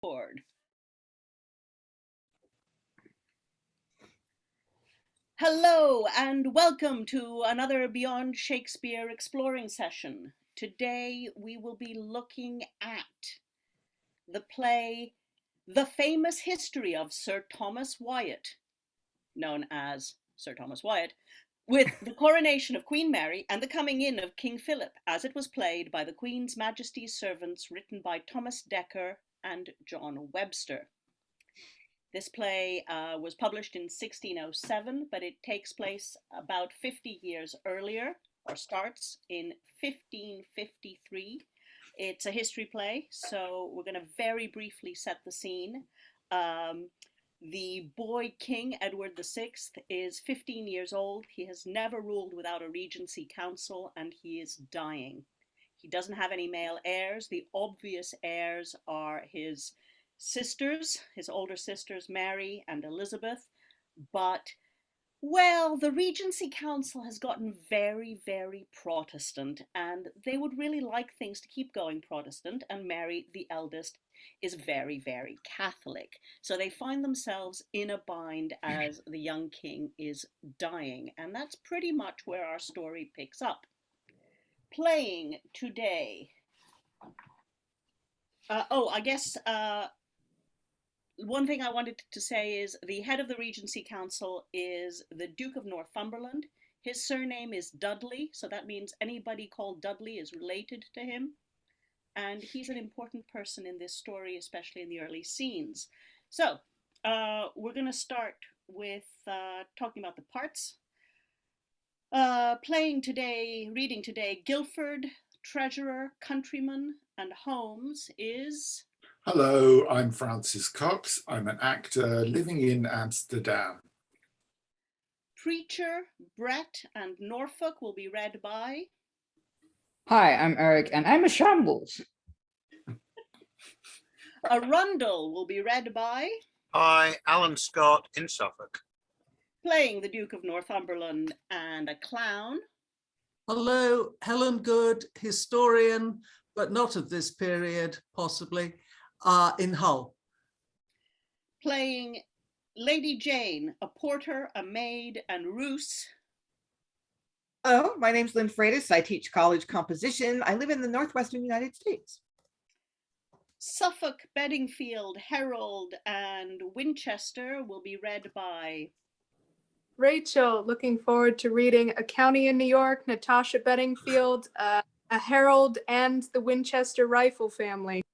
Board. Hello and welcome to another Beyond Shakespeare exploring session. Today we will be looking at the play The Famous History of Sir Thomas Wyatt, known as Sir Thomas Wyatt, with the coronation of Queen Mary and the coming in of King Philip, as it was played by the Queen's Majesty's servants, written by Thomas Dekker and John Webster. This play was published in 1607, but it takes place about 50 years earlier, or starts in 1553. It's a history play, so we're going to very briefly set the scene. The boy king, Edward VI, is 15 years old. He has never ruled without a regency council, and he is dying. He doesn't have any male heirs. The obvious heirs are his sisters, his older sisters, Mary and Elizabeth. But, well, the Regency Council has gotten very, very Protestant, and they would really like things to keep going Protestant, and Mary, the eldest, is very, very Catholic. So they find themselves in a bind as the young king is dying, and that's pretty much where our story picks up. Playing today. One thing I wanted to say is the head of the Regency Council is the Duke of Northumberland. His surname is Dudley, so that means anybody called Dudley is related to him. And he's an important person in this story, especially in the early scenes. So we're going to start with talking about the parts. Playing today, reading today, Guildford, Treasurer, Countryman, and Holmes is... Hello, I'm Francis Cox. I'm an actor living in Amsterdam. Preacher, Brett, and Norfolk will be read by... Hi, I'm Eric, and I'm a shambles. Arundel will be read by... Hi, Alan Scott in Suffolk. Playing the Duke of Northumberland and a clown. Hello, Helen Good, historian, but not of this period, possibly, in Hull. Playing Lady Jane, a porter, a maid, and Roose. Hello, my name's Lynn Freitas. I teach college composition. I live in the northwestern United States. Suffolk, Bedingfield, Herald, and Winchester will be read by... Rachael, looking forward to reading A County in New York, Natasha Bedingfield, a Herald, and the Winchester Rifle family.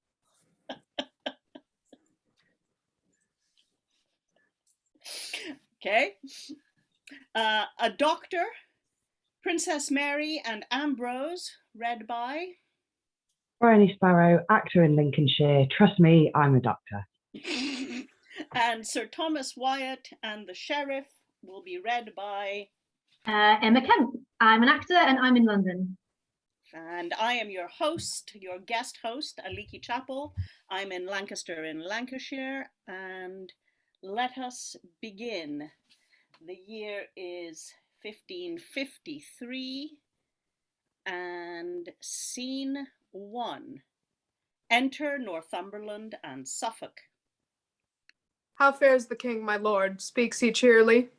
Okay. A doctor, Princess Mary and Ambrose, read by... Briony Sparrow, actor in Lincolnshire. Trust me, I'm a doctor. And Sir Thomas Wyatt and the Sheriff will be read by... Emma Kemp. I'm an actor and I'm in London. And I am your host, your guest host, Aliki Chapple. I'm in Lancaster in Lancashire, and let us begin. The year is 1553, and scene 1. Enter Northumberland and Suffolk. How fares the king, my lord? Speaks he cheerly?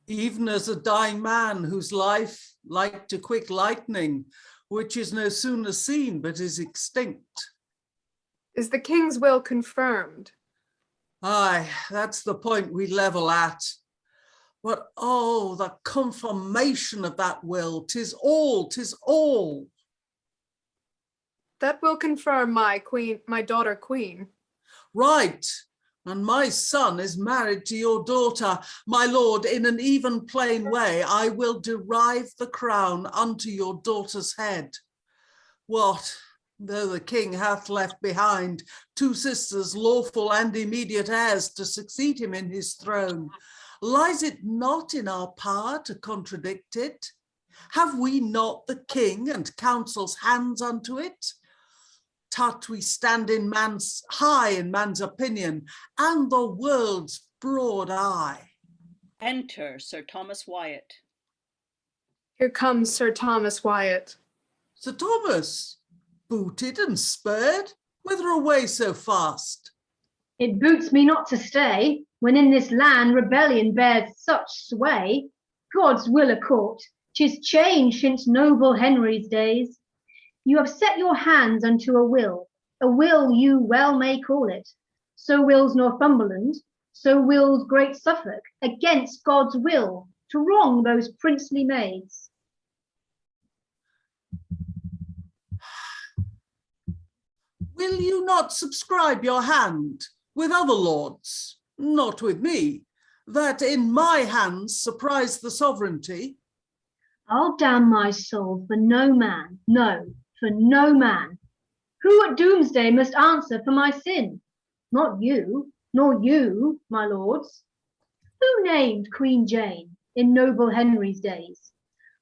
Even as a dying man whose life, like to quick lightning, which is no sooner seen but is extinct. Is the king's will confirmed? Aye, that's the point we level at. But oh, the confirmation of that will, 'tis all. That will confirm my daughter queen. Right. And my son is married to your daughter. My lord, in an even plain way, I will derive the crown unto your daughter's head. What, though the king hath left behind 2 sisters, lawful and immediate heirs, to succeed him in his throne, lies it not in our power to contradict it? Have we not the king and council's hands unto it? Tut, we stand high in man's opinion and the world's broad eye. Enter Sir Thomas Wyatt. Here comes Sir Thomas Wyatt. Sir Thomas, booted and spurred, whither away so fast? It boots me not to stay, when in this land rebellion bears such sway. God's will a court, 'tis changed since noble Henry's days. You have set your hands unto a will you well may call it. So wills Northumberland, so wills great Suffolk, against God's will, to wrong those princely maids. Will you not subscribe your hand with other lords, not with me, that in my hands surprise the sovereignty? I'll damn my soul for no man, no, for no man. Who at doomsday must answer for my sin? Not you, nor you, my lords. Who named Queen Jane in noble Henry's days?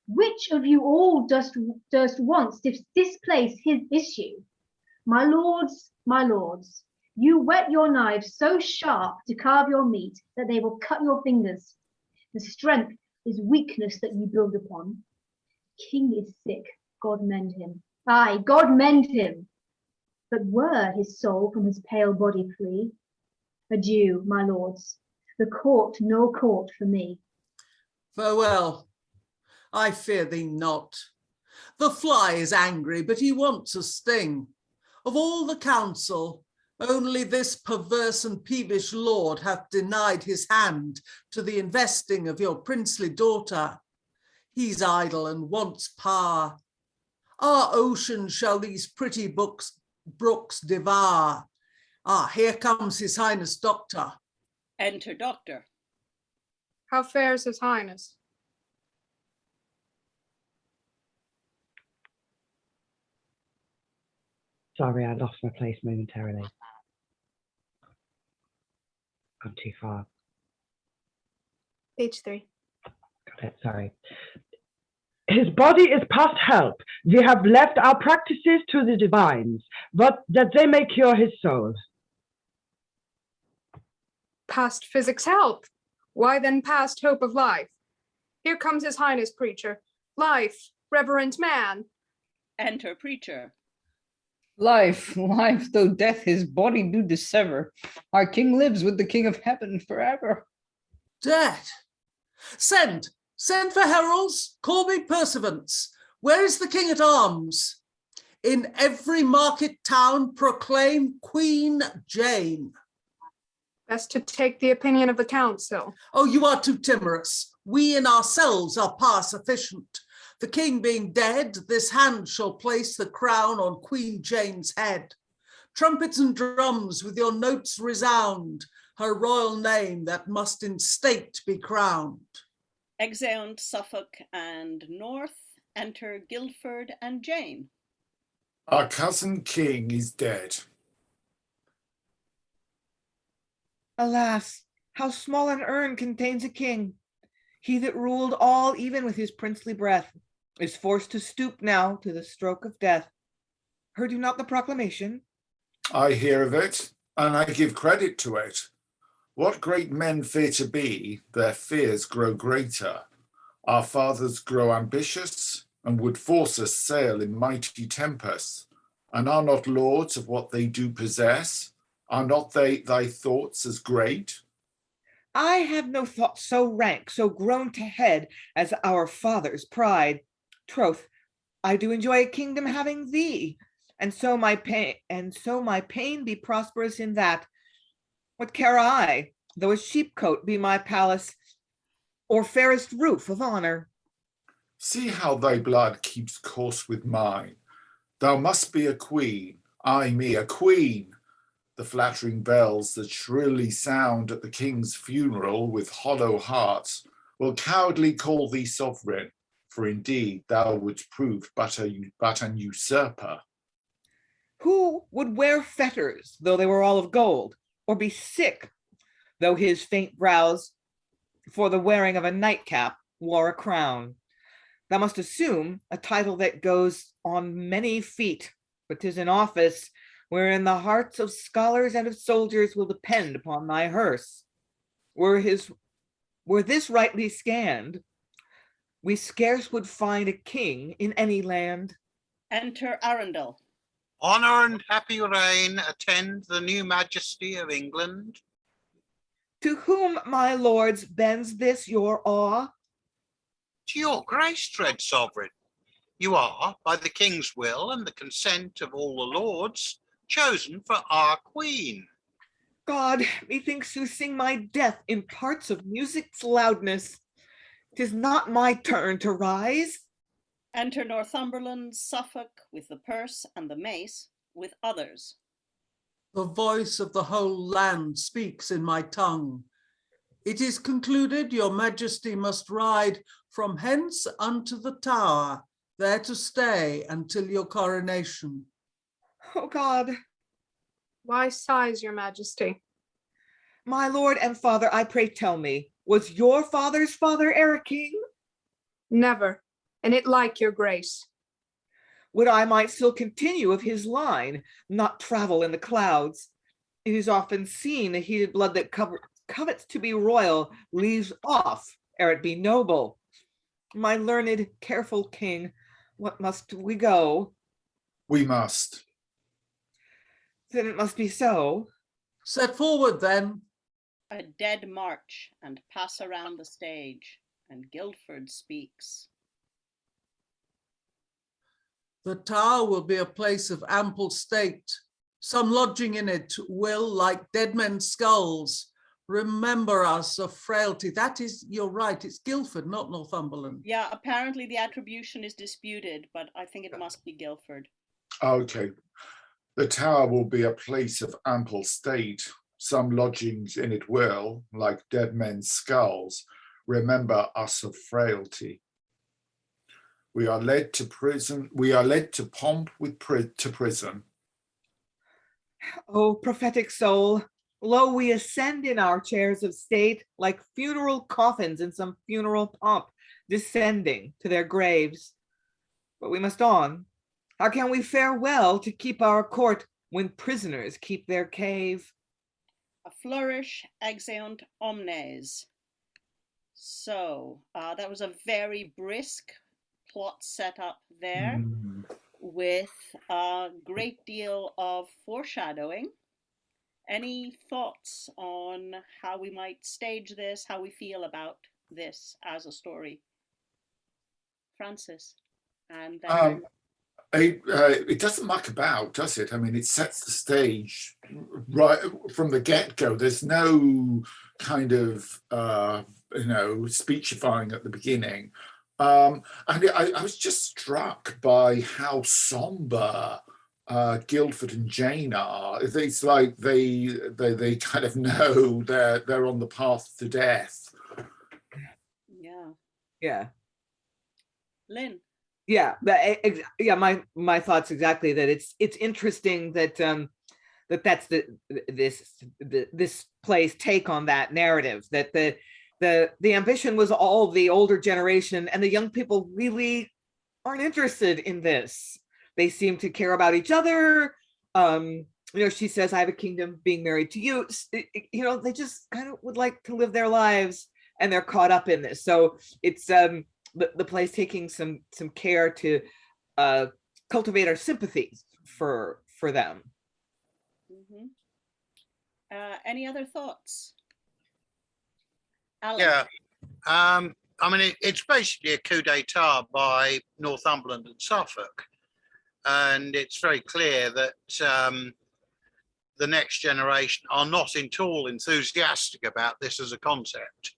Which of you all durst once displace his issue? My lords, you whet your knives so sharp to carve your meat that they will cut your fingers. The strength is weakness that you build upon. King is sick, God mend him. Aye, God mend him. But were his soul from his pale body free? Adieu, my lords, the court no court for me. Farewell, I fear thee not. The fly is angry, but he wants a sting. Of all the council, only this perverse and peevish lord hath denied his hand to the investing of your princely daughter. He's idle and wants power. Our ocean shall these pretty brooks devour. Ah, here comes his highness doctor. Enter doctor. How fares his highness? Sorry, I lost my place momentarily. Gone too far. Page 3. Got it, sorry. His body is past help. We have left our practices to the divines, but that they may cure his soul. Past physics help. Why then past hope of life? Here comes his highness preacher. Life, reverend man. Enter preacher. Life, though death his body do dissever. Our king lives with the king of heaven forever. Dead. Send for heralds, call me pursuivants. Where is the king at arms? In every market town proclaim Queen Jane. Best to take the opinion of the council. Oh, you are too timorous. We in ourselves are par sufficient. The king being dead, this hand shall place the crown on Queen Jane's head. Trumpets and drums with your notes resound, her royal name that must in state be crowned. Exeunt Suffolk and North, enter Guildford and Jane. Our cousin king is dead. Alas, how small an urn contains a king. He that ruled all even with his princely breath is forced to stoop now to the stroke of death. Heard you not the proclamation? I hear of it, and I give credit to it. What great men fear to be, their fears grow greater. Our fathers grow ambitious, and would force us sail in mighty tempests, and are not lords of what they do possess. Are not they thy thoughts as great? I have no thought so rank, so grown to head as our father's pride. Troth, I do enjoy a kingdom having thee, and so my pain be prosperous in that. What care I, though a sheepcote be my palace, or fairest roof of honor? See how thy blood keeps course with mine. Thou must be a queen, I me a queen. The flattering bells that shrilly sound at the king's funeral with hollow hearts will cowardly call thee sovereign, for indeed thou wouldst prove but an usurper. Who would wear fetters, though they were all of gold, or be sick, though his faint brows, for the wearing of a nightcap, wore a crown? Thou must assume a title that goes on many feet, but 'tis an office wherein the hearts of scholars and of soldiers will depend upon thy hearse. Were this rightly scanned, we scarce would find a king in any land. Enter Arundel. Honour and happy reign attend the new majesty of England. To whom, my lords, bends this your awe? To your grace, dread sovereign. You are, by the king's will and the consent of all the lords, chosen for our queen. God, methinks you sing my death in parts of music's loudness. 'Tis not my turn to rise. Enter Northumberland, Suffolk, with the purse and the mace, with others. The voice of the whole land speaks in my tongue. It is concluded your majesty must ride from hence unto the Tower, there to stay until your coronation. Oh God, Why sighs your majesty? my lord and father, I pray tell me, was your father's father e'er a king? Never, and it like your grace. Would I might still continue of his line, not travel in the clouds. It is often seen a heated blood that covets to be royal leaves off ere it be noble. My learned, careful king, what must we go? We must. Then it must be so. Set forward then. A dead march and pass around the stage, and Guildford speaks. The Tower will be a place of ample state. Some lodging in it will, like dead men's skulls, remember us of frailty. That is, you're right, it's Guildford, not Northumberland. Yeah, apparently the attribution is disputed, but I think it must be Guildford. Okay. The Tower will be a place of ample state. Some lodgings in it will, like dead men's skulls, remember us of frailty. We are led to prison. We are led to pomp to prison. O prophetic soul, lo, we ascend in our chairs of state like funeral coffins in some funeral pomp, descending to their graves. But we must on. How can we fare well to keep our court when prisoners keep their cave? A flourish exeunt omnes. So that was a very brisk plot set up there with a great deal of foreshadowing. Any thoughts on how we might stage this, how we feel about this as a story? Francis, and then it doesn't muck about, does it? I mean, it sets the stage right from the get-go. There's no kind of speechifying at the beginning. And I was just struck by how somber Guildford and Jane are. It's like they kind of know they're on the path to death. Yeah. Lynn. Yeah, my thoughts exactly. That it's interesting that that's this play's take on that narrative, that the ambition was all the older generation, and the young people really aren't interested in this. They seem to care about each other. She says, "I have a kingdom, being married to you." They just kind of would like to live their lives, and they're caught up in this. So it's the play's taking some care to cultivate our sympathies for them. Mm-hmm. Any other thoughts? Alan? Yeah, it's basically a coup d'etat by Northumberland and Suffolk, and it's very clear that the next generation are not at all enthusiastic about this as a concept.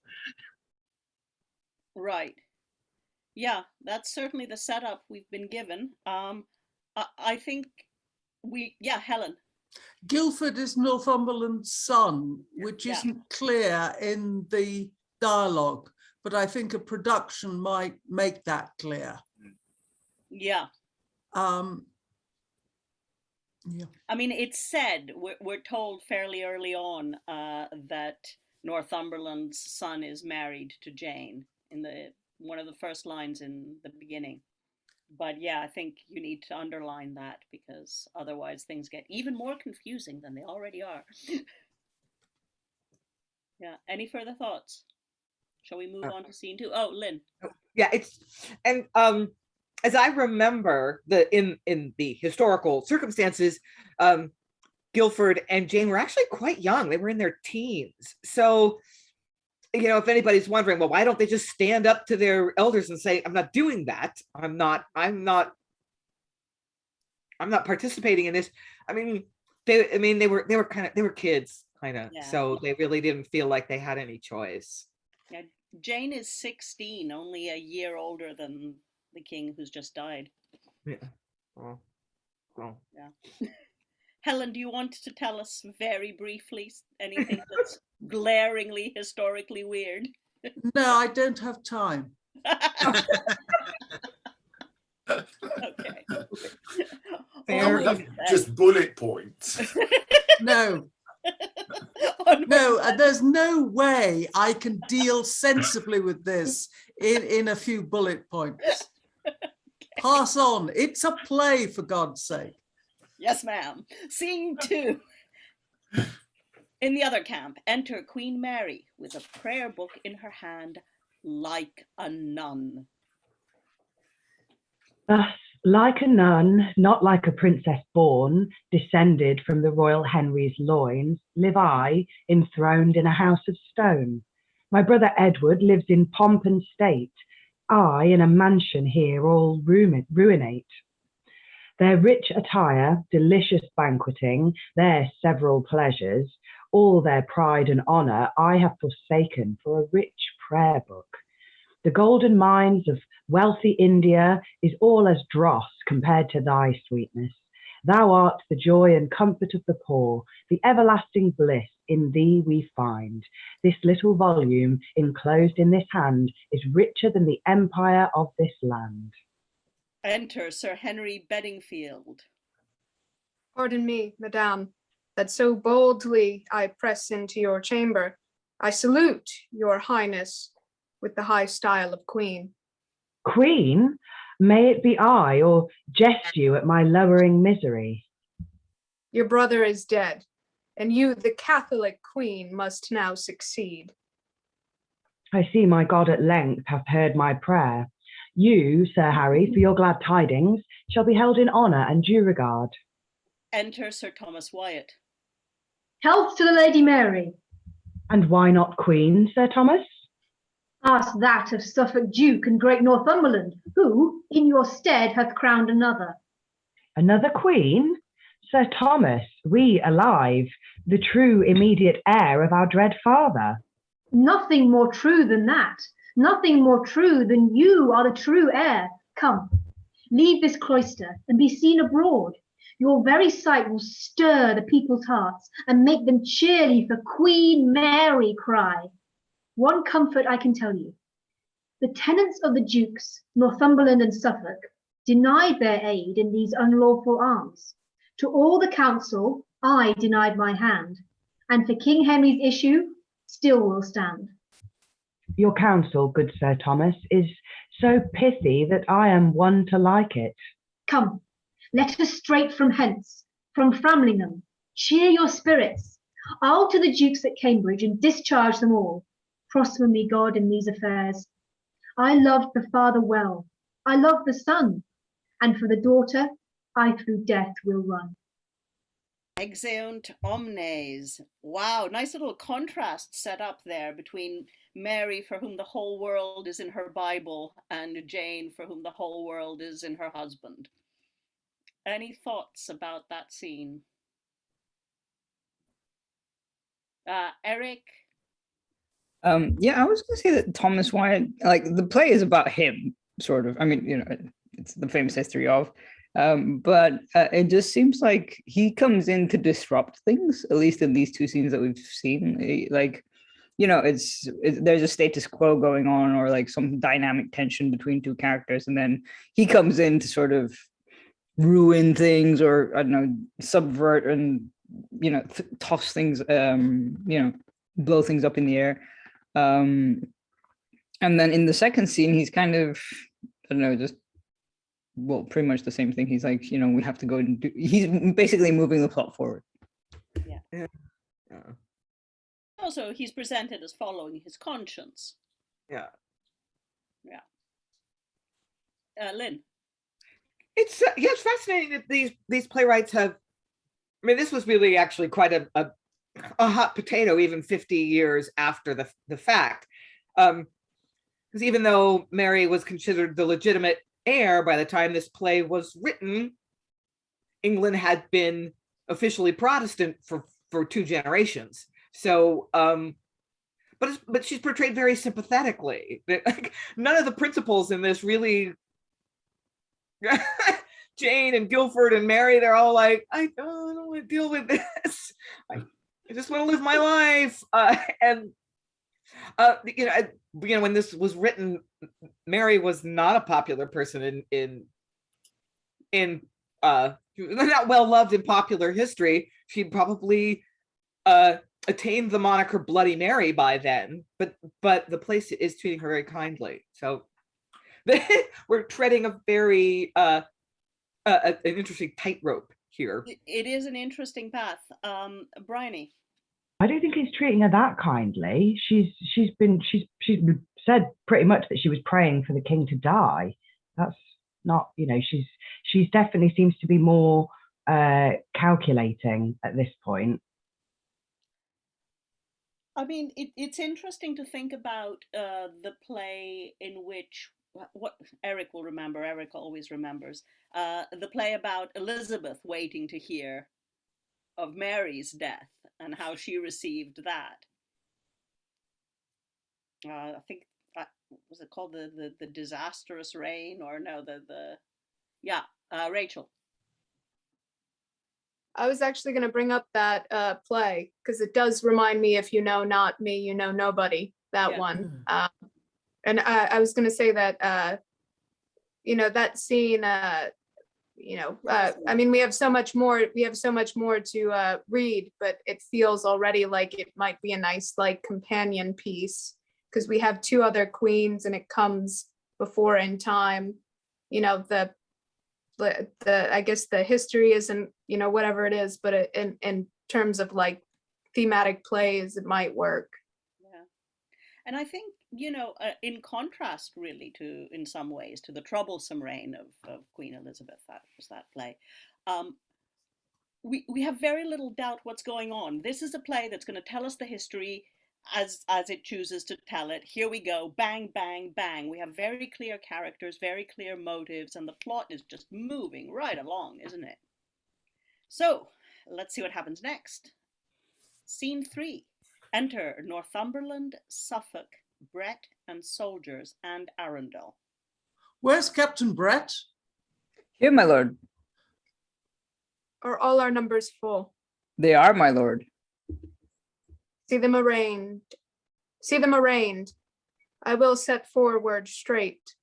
Right. Yeah, that's certainly the setup we've been given. I think Helen. Guildford is Northumberland's son, which isn't clear in the dialogue, but I think a production might make that clear. Yeah. Yeah. I mean, it's said, we're told fairly early on that Northumberland's son is married to Jane in one of the first lines in the beginning. But yeah, I think you need to underline that, because otherwise things get even more confusing than they already are. Yeah. Any further thoughts? Shall we move on to scene 2? Oh, Lynn. Yeah, as I remember, in the historical circumstances, Guildford and Jane were actually quite young. They were in their teens. So, if anybody's wondering, well, why don't they just stand up to their elders and say, I'm not doing that. I'm not participating in this. They were kids, kind of. Yeah. So they really didn't feel like they had any choice. Yeah, Jane is 16, only a year older than the king who's just died. Yeah. Well. Yeah. Helen, do you want to tell us very briefly anything that's glaringly historically weird? No, I don't have time. Okay. Fair. Just bullet points. No. There's no way I can deal sensibly with this in a few bullet points. Okay. Pass on. It's a play, for God's sake. Yes, ma'am. Scene 2. In the other camp, enter Queen Mary with a prayer book in her hand, like a nun. Thus, like a nun, not like a princess born, descended from the royal Henry's loins, live I, enthroned in a house of stone. My brother Edward lives in pomp and state, I in a mansion here all ruinate. Their rich attire, delicious banqueting, their several pleasures, all their pride and honour I have forsaken for a rich prayer book. The golden mines of wealthy India is all as dross compared to thy sweetness. Thou art the joy and comfort of the poor, the everlasting bliss in thee we find. This little volume enclosed in this hand is richer than the empire of this land. Enter Sir Henry Bedingfield. Pardon me, madame, that so boldly I press into your chamber. I salute your highness with the high style of queen. Queen? May it be I, or jest you at my lowering misery? Your brother is dead, and you, the Catholic queen, must now succeed. I see my God at length hath heard my prayer. You, Sir Harry, for your glad tidings, shall be held in honour and due regard. Enter Sir Thomas Wyatt. Health to the Lady Mary. And why not Queen, Sir Thomas? Ask that of Suffolk Duke and great Northumberland, who, in your stead, hath crowned another. Another Queen? Sir Thomas, we alive, the true immediate heir of our dread father. Nothing more true than that. Nothing more true than you are the true heir. Come, leave this cloister and be seen abroad. Your very sight will stir the people's hearts and make them cheerly for Queen Mary cry. One comfort I can tell you. The tenants of the Dukes, Northumberland and Suffolk, denied their aid in these unlawful arms. To all the council I denied my hand, and for King Henry's issue still will stand. Your counsel, good Sir Thomas, is so pithy that I am one to like it. Come, let us straight from hence, from Framlingham, cheer your spirits. I'll to the Dukes at Cambridge and discharge them all. Prosper me God in these affairs. I loved the father well, I love the son, and for the daughter I through death will run. Exeunt omnes. Wow, nice little contrast set up there between Mary, for whom the whole world is in her Bible, and Jane, for whom the whole world is in her husband. Any thoughts about that scene? Eric? Yeah, I was going to say that Thomas Wyatt, like the play is about him, sort of. I mean, it's the famous history of, but it just seems like he comes in to disrupt things, at least in these two scenes that we've seen. There's a status quo going on, or like some dynamic tension between two characters, and then he comes in to sort of ruin things, or I don't know, subvert and toss things, blow things up in the air. And then in the second scene, he's kind of, I don't know, pretty much the same thing. He's like, we have to go and do, he's basically moving the plot forward. Yeah. Also, he's presented as following his conscience. Yeah. Lynn? it's fascinating that these playwrights have. I mean, this was really actually quite a hot potato even 50 years after the fact, because even though Mary was considered the legitimate heir by the time this play was written, England had been officially Protestant for 2 generations. So, but she's portrayed very sympathetically. Like, none of the principals in this really. Jane and Guildford and Mary, they're all like, I don't want to deal with this. I just want to live my life. When this was written, Mary was not a popular person in not well loved in popular history. She'd probably attained the moniker Bloody Mary by then, but the place is treating her very kindly. So we're treading a very an interesting tightrope here. It is an interesting path. Briony. I don't think he's treating her that kindly. She's said pretty much that she was praying for the king to die. That's not, she's definitely seems to be more calculating at this point. I mean, it's interesting to think about the play in which, what Eric will remember, Eric always remembers, the play about Elizabeth waiting to hear of Mary's death and how she received that. I think, was it called the disastrous reign, or no, Rachael. I was actually going to bring up that play because it does remind me, if you know not me, you know nobody, that one. And I was going to say that, that scene, I mean, we have so much more to read, but it feels already like it might be a nice, like, companion piece, because we have 2 other queens and it comes before in time, I guess the history isn't, whatever it is, but in terms of like thematic plays, it might work. Yeah. And I think, in contrast really to, in some ways, to the troublesome reign of Queen Elizabeth, that was that play, we have very little doubt what's going on. This is a play that's going to tell us the history as it chooses to tell it. Here we go, bang, bang, bang. We have very clear characters, very clear motives, and the plot is just moving right along, isn't it? So, let's see what happens next. Scene 3. Enter Northumberland, Suffolk, Brett and soldiers, and Arundel. Where's Captain Brett? Here, my lord. Are all our numbers full? They are, my lord. See them arraigned. I will set forward straight.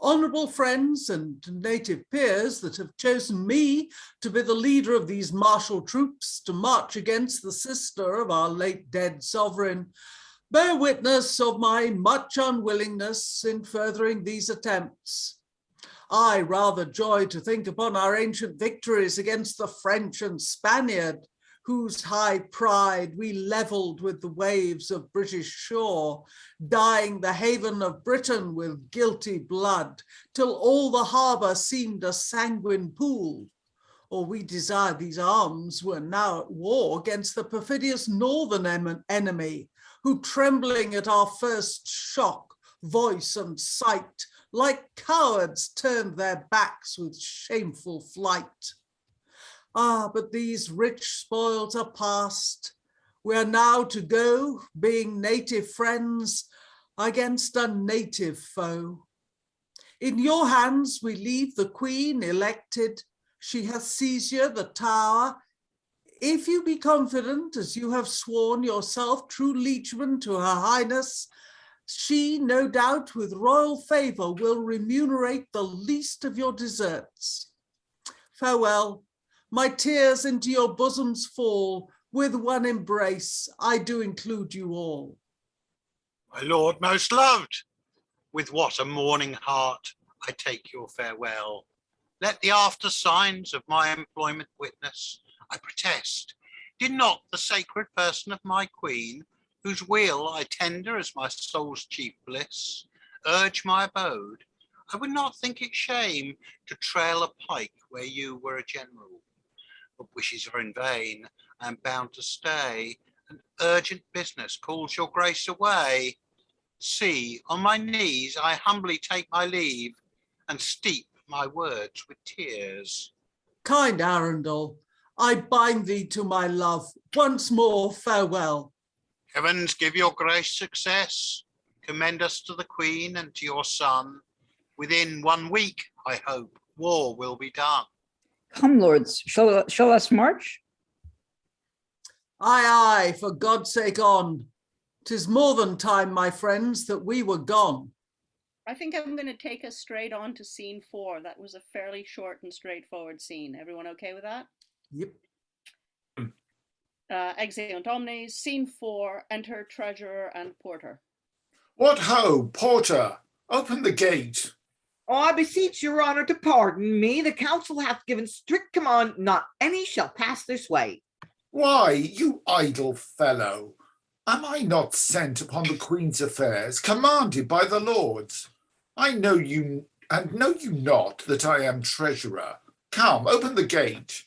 Honourable friends and native peers that have chosen me to be the leader of these martial troops to march against the sister of our late dead sovereign, bear witness of my much unwillingness in furthering these attempts. I rather joy to think upon our ancient victories against the French and Spaniard, whose high pride we levelled with the waves of British shore, dyeing the haven of Britain with guilty blood, till all the harbour seemed a sanguine pool. Or we desire these arms were now at war against the perfidious northern enemy, who, trembling at our first shock, voice and sight, like cowards turned their backs with shameful flight. Ah, but these rich spoils are past. We are now to go, being native friends, against a native foe. In your hands we leave the Queen elected. She hath seizure the Tower. If you be confident, as you have sworn yourself true liegeman to her Highness, she, no doubt, with royal favour will remunerate the least of your deserts. Farewell. My tears into your bosoms fall, with one embrace, I do include you all. My lord most loved, with what a mourning heart I take your farewell. Let the after signs of my employment witness, I protest, did not the sacred person of my queen, whose weal I tender as my soul's chief bliss, urge my abode, I would not think it shame to trail a pike where you were a general. But wishes are in vain. I am bound to stay. An urgent business calls your grace away. See, on my knees I humbly take my leave, and steep my words with tears. Kind Arundel, I bind thee to my love. Once more, farewell. Heavens give your grace success. Commend us to the Queen and to your son. Within 1 week, I hope, war will be done. Come, lords, shall us march? Aye, aye, for God's sake on. 'Tis more than time, my friends, that we were gone. I think I'm going to take us straight on to scene 4. That was a fairly short and straightforward scene. Everyone okay with that? Yep. Exeunt omnes, scene 4, enter treasurer and porter. What ho, porter, open the gate. I beseech your honor to pardon me. The council hath given strict command, not any shall pass this way. Why, you idle fellow, am I not sent upon the Queen's affairs, commanded by the lords? I know you, and know you not that I am treasurer. Come, open the gate.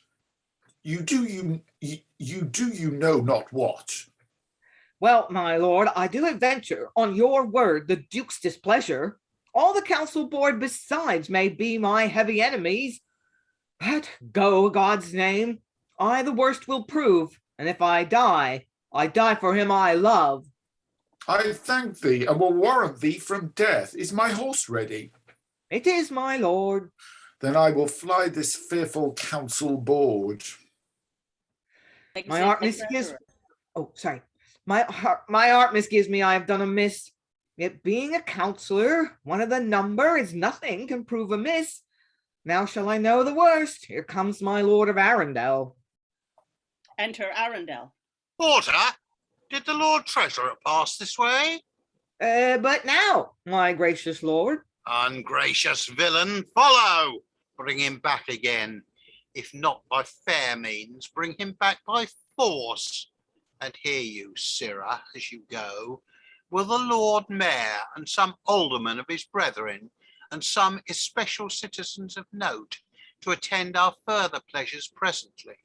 You do you know not what? Well, my lord, I do adventure on your word the duke's displeasure. All the council board besides may be my heavy enemies. But go, God's name, I the worst will prove, and if I die for him I love. I thank thee, and will warrant thee from death. Is my horse ready? It is, my lord. Then I will fly this fearful council board. My heart misgives. Oh, sorry. My heart misgives me I have done amiss. Yet being a counsellor, one of the number is nothing can prove amiss. Now shall I know the worst. Here comes my lord of Arundel. Enter Arundel. Porter, did the Lord Treasurer pass this way? But now, my gracious lord. Ungracious villain, follow! Bring him back again. If not by fair means, bring him back by force. And hear you, sirrah, as you go, will the Lord Mayor and some aldermen of his brethren, and some especial citizens of note, to attend our further pleasures presently.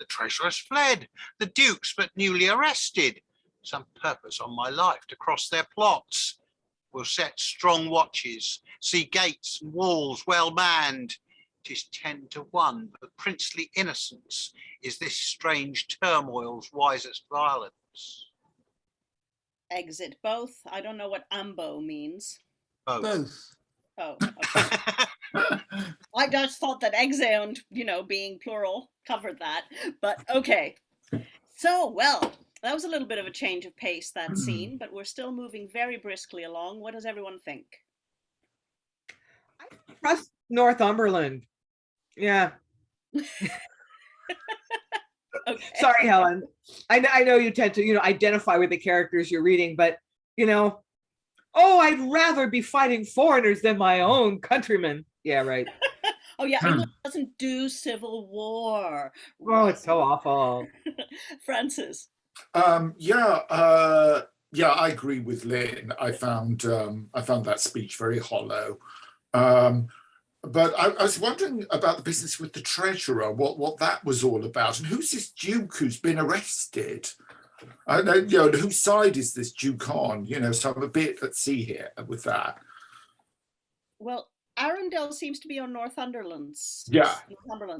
The treasurer's fled, the duke's but newly arrested. Some purpose on my life to cross their plots. We'll set strong watches, see gates and walls well manned. 'Tis 10 to 1, but princely innocence is this strange turmoil's wisest violence. Exit both. I don't know what ambo means. Both. Oh, okay. I just thought that exeunt, being plural, covered that. But okay. So, well, that was a little bit of a change of pace, that scene, but we're still moving very briskly along. What does everyone think? I trust Northumberland. Yeah. Okay. Sorry, Helen. I know you tend to, identify with the characters you're reading, but, I'd rather be fighting foreigners than my own countrymen. Yeah, right. Oh, yeah, England doesn't do civil war. Oh, it's so awful. Francis. Yeah, I agree with Lynn. I found that speech very hollow. But I was wondering about the business with the treasurer, what that was all about, and who's this duke who's been arrested? Whose side is this duke on? So I'm a bit at sea here with that. Well, Arundel seems to be on Northumberland's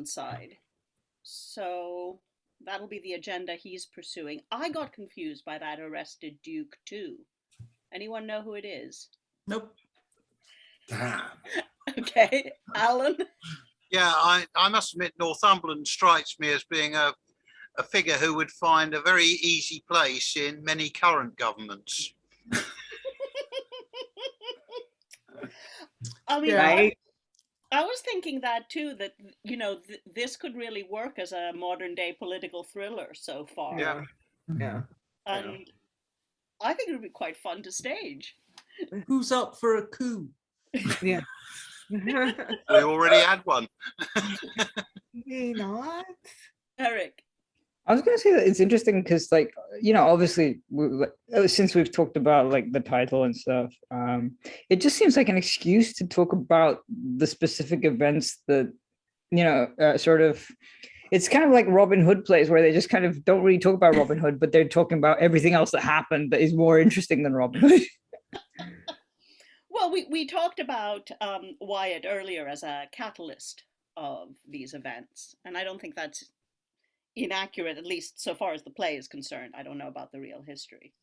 side, so that'll be the agenda he's pursuing. I got confused by that arrested duke too. Anyone know who it is? Nope. Damn. Okay, Alan? Yeah, I must admit Northumberland strikes me as being a figure who would find a very easy place in many current governments. I mean, Right. I was thinking that too, that, this could really work as a modern day political thriller so far. Yeah. Yeah. And I think it would be quite fun to stage. Who's up for a coup? Yeah. We already had one. Maybe not. Eric. I was going to say that it's interesting because, like, obviously, since we've talked about like the title and stuff, it just seems like an excuse to talk about the specific events that, sort of. It's kind of like Robin Hood plays where they just kind of don't really talk about Robin Hood, but they're talking about everything else that happened that is more interesting than Robin Hood. Well, we talked about Wyat earlier as a catalyst of these events, and I don't think that's inaccurate, at least so far as the play is concerned. I don't know about the real history.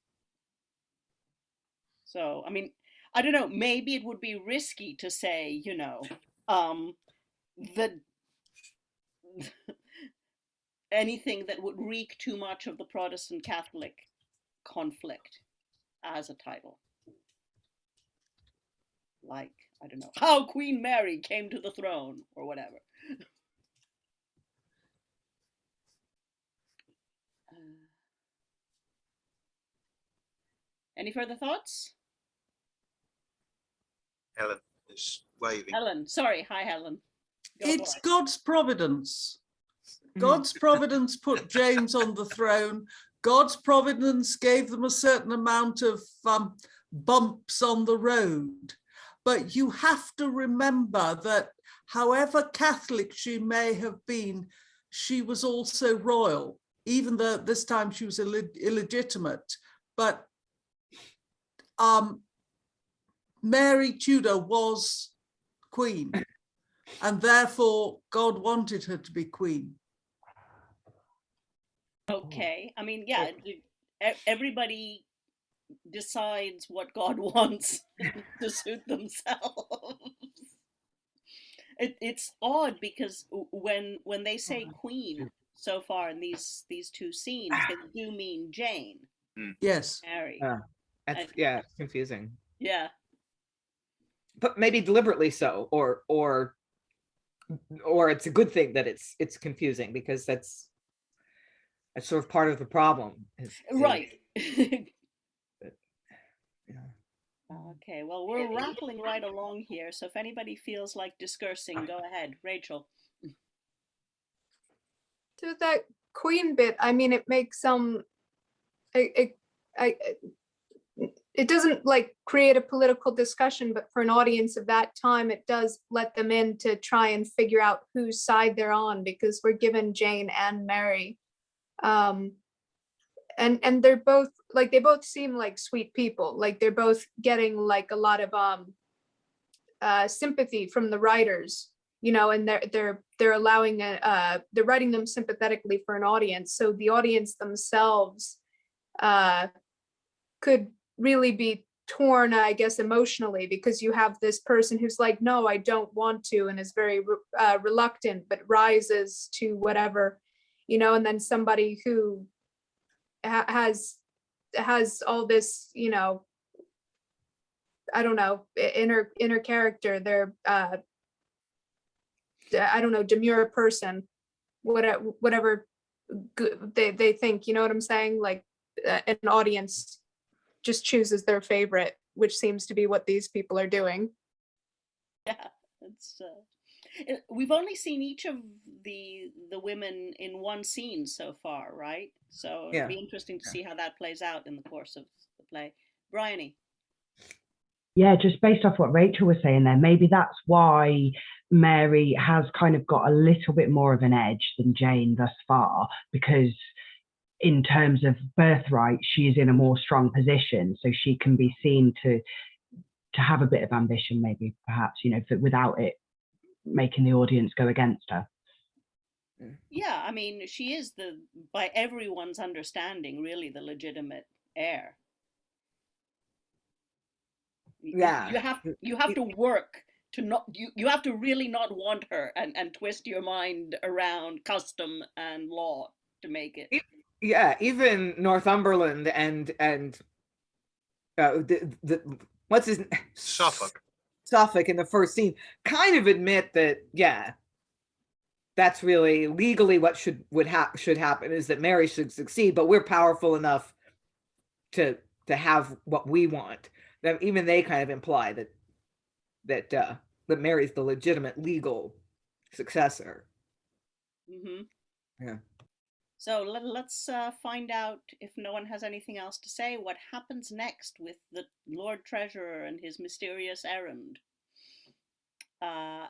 So, I mean, I don't know, maybe it would be risky to say, anything that would reek too much of the Protestant Catholic conflict as a title. Like, I don't know, how Queen Mary came to the throne or whatever. Any further thoughts? Helen is waving. Helen, sorry. Hi, Helen. It's God's providence. God's providence put James on the throne. God's providence gave them a certain amount of bumps on the road. But you have to remember that however Catholic she may have been, she was also royal, even though this time she was illegitimate. But Mary Tudor was queen, and therefore God wanted her to be queen. Okay, I mean, yeah, everybody decides what God wants to suit themselves. It's odd because when they say queen so far in these two scenes, they do mean Jane. Yes. Mary. It's confusing. Yeah. But maybe deliberately so, or it's a good thing that it's confusing, because that's sort of part of the problem. Right. Okay, well, we're rattling right along here, so if anybody feels like discursing, go ahead. Rachael. To that queen bit, I mean, it makes it doesn't like create a political discussion, but for an audience of that time, it does let them in to try and figure out whose side they're on, because we're given Jane and Mary. And they're both like, they both seem like sweet people. Like they're both getting like a lot of sympathy from the writers, and they're allowing they're writing them sympathetically for an audience. So the audience themselves could really be torn, I guess, emotionally, because you have this person who's like, no, I don't want to, and is very reluctant, but rises to whatever, and then somebody who has all this, I don't know, inner character. They're I don't know, demure person, whatever they think, you know what I'm saying? Like an audience just chooses their favorite, which seems to be what these people are doing. Yeah, it's we've only seen each of the women in one scene so far, right? So it'll be interesting to see how that plays out in the course of the play. Briony. Yeah, just based off what Rachael was saying there, maybe that's why Mary has kind of got a little bit more of an edge than Jane thus far, because in terms of birthright, she is in a more strong position, so she can be seen to have a bit of ambition, maybe, perhaps, without it making the audience go against her. Yeah, I mean, she is by everyone's understanding, really the legitimate heir. Yeah, you have to work to not, you have to really not want her and twist your mind around custom and law to make it. Yeah, even Northumberland and what's his name? Suffolk in the first scene kind of admit that, yeah, that's really legally what should happen, is that Mary should succeed, but we're powerful enough to have what we want. That even they kind of imply that Mary's the legitimate legal successor. Mm-hmm. Yeah. So let's find out, if no one has anything else to say, what happens next with the Lord Treasurer and his mysterious errand.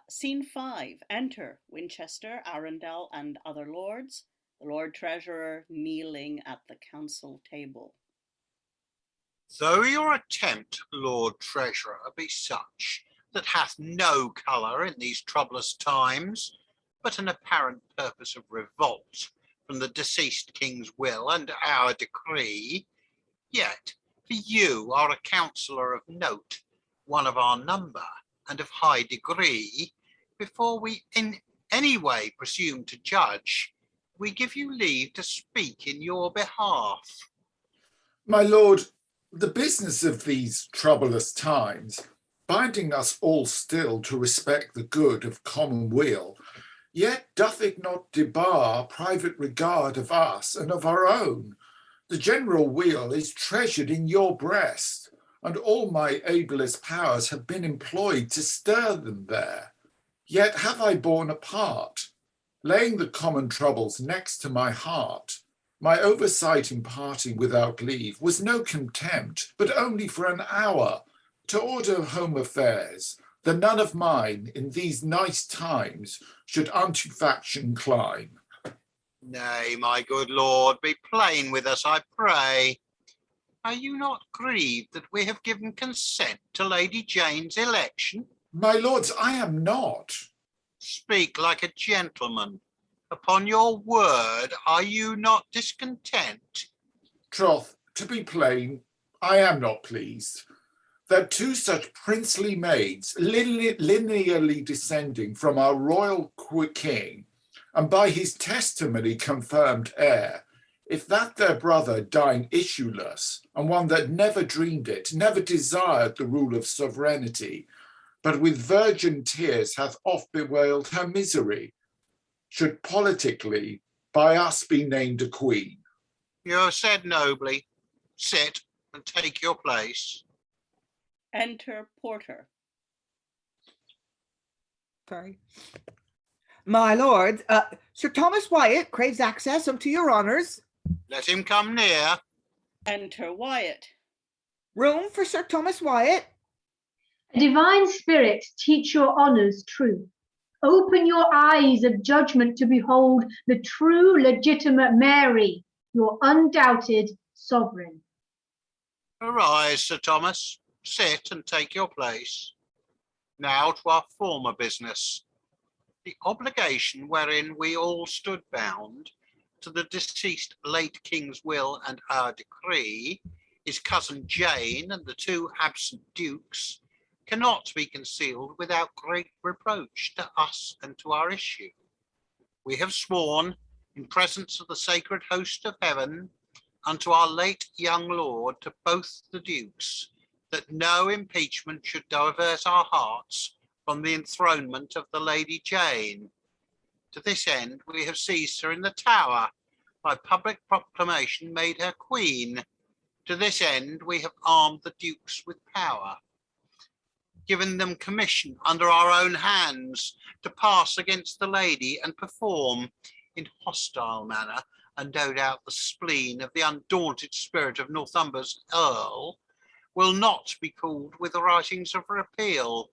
Scene 5. Enter Winchester, Arundel, and other lords. The Lord Treasurer kneeling at the council table. Though your attempt, Lord Treasurer, be such that hath no colour in these troublous times, but an apparent purpose of revolt from the deceased king's will and our decree, yet for you are a counsellor of note, one of our number, and of high degree. Before we in any way presume to judge, we give you leave to speak in your behalf. My lord, the business of these troublous times, binding us all still to respect the good of common weal, yet doth it not debar private regard of us and of our own. The general weal is treasured in your breast, and all my ablest powers have been employed to stir them there. Yet have I borne a part, laying the common troubles next to my heart. My oversight in parting without leave was no contempt, but only for an hour, to order home affairs, that none of mine in these nice times should unto faction climb. Nay, my good lord, be plain with us, I pray. Are you not grieved that we have given consent to Lady Jane's election? My lords, I am not. Speak like a gentleman. Upon your word, are you not discontent? Troth, to be plain, I am not pleased that two such princely maids, lineally descending from our royal king, and by his testimony confirmed heir, if that their brother dying issueless, and one that never dreamed it, never desired the rule of sovereignty, but with virgin tears hath oft bewailed her misery, should politically by us be named a queen. You have said nobly. Sit and take your place. Enter Porter. Sorry. My lord, Sir Thomas Wyatt craves access unto your honours. Let him come near. Enter Wyat. Room for Sir Thomas Wyatt. A divine spirit teach your honours truth. Open your eyes of judgment to behold the true legitimate Mary, your undoubted sovereign. Arise, Sir Thomas. Sit and take your place. Now to our former business. The obligation wherein we all stood bound to the deceased late king's will and our decree, his cousin Jane and the two absent dukes, cannot be concealed without great reproach to us and to our issue. We have sworn in presence of the sacred host of heaven unto our late young lord, to both the dukes, that no impeachment should divert our hearts from the enthronement of the Lady Jane. To this end we have seized her in the Tower, by public proclamation made her queen. To this end we have armed the dukes with power, given them commission under our own hands to pass against the lady and perform in hostile manner, and no doubt the spleen of the undaunted spirit of Northumberland's Earl will not be cooled with the writings of repeal.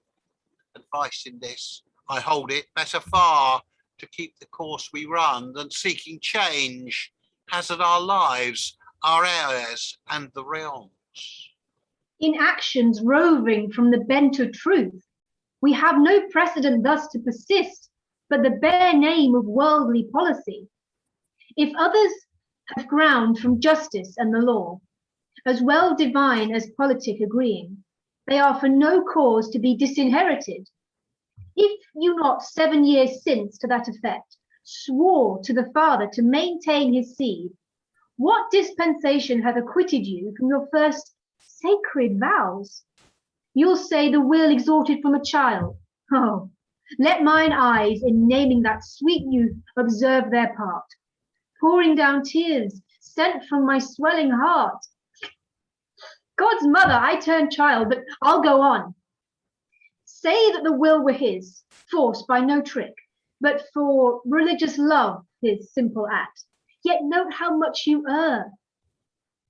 Advice in this, I hold it better far to keep the course we run than seeking change, hazard our lives, our heirs, and the realms. In actions roving from the bent of truth, we have no precedent thus to persist, but the bare name of worldly policy. If others have ground from justice and the law, as well divine as politic agreeing, they are for no cause to be disinherited. If you not 7 years since to that effect swore to the father to maintain his seed, what dispensation hath acquitted you from your first sacred vows? You'll say the will extorted from a child. Oh, let mine eyes in naming that sweet youth observe their part, pouring down tears sent from my swelling heart. God's mother, I turn child, but I'll go on. Say that the will were his, forced by no trick, but for religious love his simple act. yet note how much you err.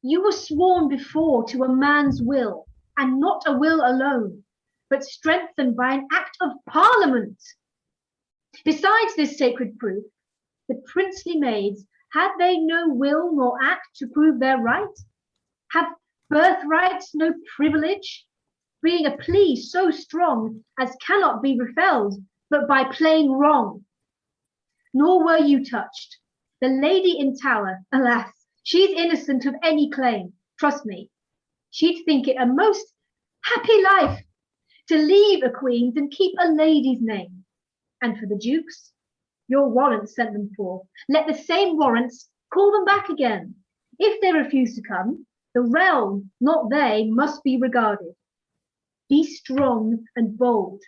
You were sworn before to a man's will, and not a will alone, but strengthened by an act of Parliament. Besides this sacred proof, the princely maids, had they no will nor act to prove their right? Have birthrights no privilege, being a plea so strong as cannot be repelled but by plain wrong? Nor were you touched. The lady in tower, alas, she's innocent of any claim, trust me. She'd think it a most happy life to leave a queen's and keep a lady's name. And for the dukes, your warrants sent them for. Let the same warrants call them back again. If they refuse to come, the realm, not they, must be regarded. Be strong and bold.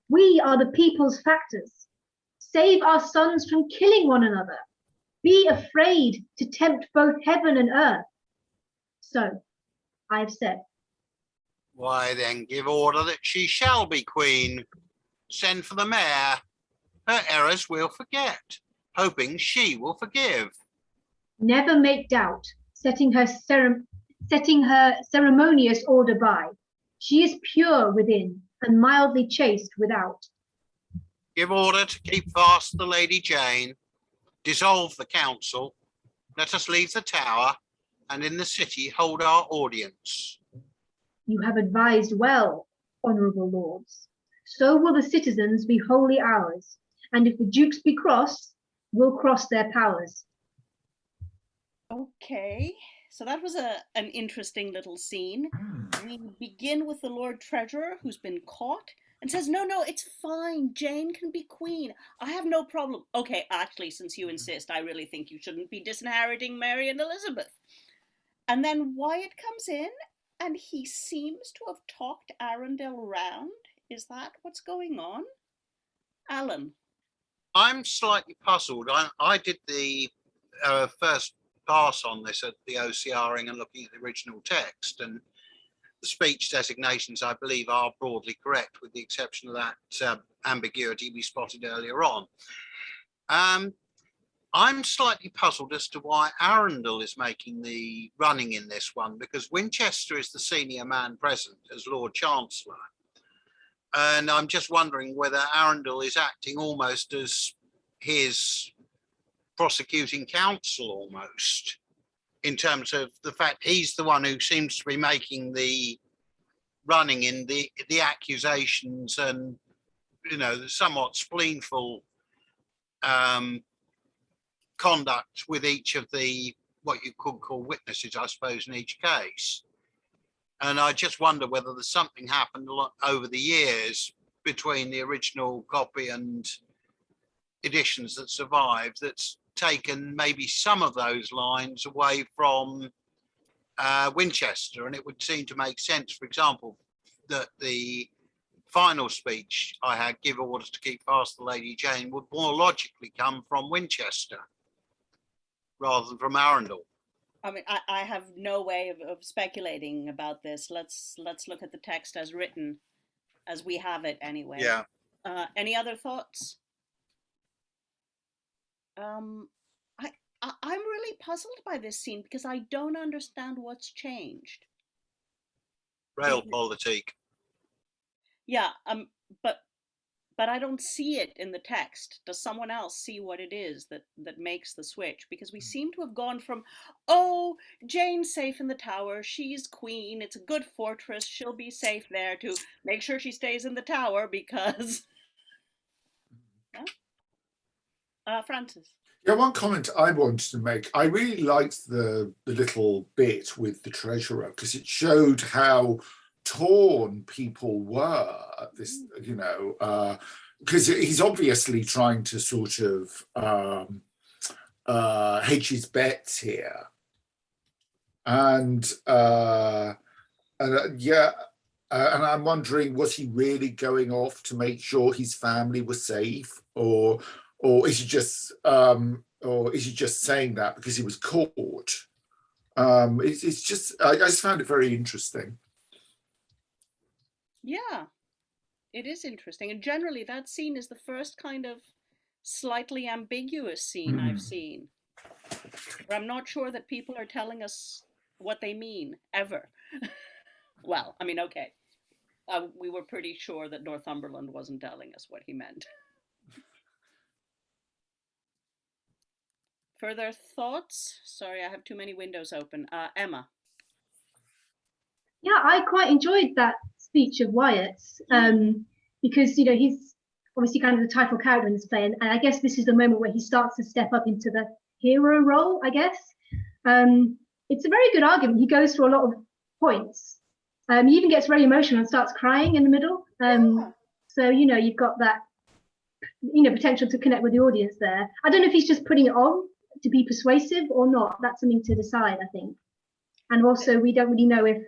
We are the people's factors. Save our sons from killing one another. Be afraid to tempt both heaven and earth. So, I have said. Why then give order that she shall be queen. Send for the mayor. Her errors we'll forget, hoping she will forgive. Never make doubt, setting her ceremonious order by. She is pure within and mildly chaste without. Give order to keep fast the Lady Jane. Dissolve the council. Let us leave the tower, and in the city hold our audience. You have advised well, honourable lords. So will the citizens be wholly ours, and if the dukes be cross, we'll cross their powers. Okay, so that was an interesting little scene. We begin with the Lord Treasurer, who's been caught, and says, no, it's fine. Jane can be queen. I have no problem. Okay, actually, since you insist, I really think you shouldn't be disinheriting Mary and Elizabeth. And then Wyat comes in, and he seems to have talked Arundel round. Is that what's going on? Alan? I'm slightly puzzled. I did the first pass on this at the OCRing and looking at the original text, and the speech designations, I believe, are broadly correct, with the exception of that ambiguity we spotted earlier on. I'm slightly puzzled as to why Arundel is making the running in this one, because Winchester is the senior man present as Lord Chancellor. And I'm just wondering whether Arundel is acting almost as his prosecuting counsel almost, in terms of the fact he's the one who seems to be making the running in the accusations and, the somewhat spleenful conduct with each of the, what you could call witnesses, I suppose, in each case. And I just wonder whether there's something happened over the years between the original copy and editions that survived that's taken maybe some of those lines away from Winchester. And it would seem to make sense, for example, that the final speech I had, give orders to keep fast the Lady Jane, would more logically come from Winchester rather than from Arundel. I mean, I have no way of speculating about this. Let's look at the text as written, as we have it anyway. Yeah. Any other thoughts? I'm really puzzled by this scene because I don't understand what's changed. Realpolitik. Yeah, but I don't see it in the text. Does someone else see what it is that makes the switch? Because we seem to have gone from, oh, Jane's safe in the tower, she's queen, it's a good fortress, she'll be safe there, to make sure she stays in the tower because... Francis? Yeah, one comment I wanted to make. I really liked the little bit with the treasurer because it showed how torn people were at this, because he's obviously trying to sort of hedge his bets here. And I'm wondering, was he really going off to make sure his family was safe, or is he just saying that because he was caught? It's just, I just found it very interesting. Yeah, it is interesting. And generally that scene is the first kind of slightly ambiguous scene I've seen. I'm not sure that people are telling us what they mean, ever. Well, I mean, okay. We were pretty sure that Northumberland wasn't telling us what he meant. Further thoughts? Sorry, I have too many windows open. Emma. Yeah, I quite enjoyed that speech of Wyatt's because, you know, he's obviously kind of the title character in this play. And I guess this is the moment where he starts to step up into the hero role, I guess. It's a very good argument. He goes through a lot of points. He even gets very emotional and starts crying in the middle. So, you know, you've got that, you know, potential to connect with the audience there. I don't know if he's just putting it on to be persuasive or not. That's something to decide, I think. And also, we don't really know if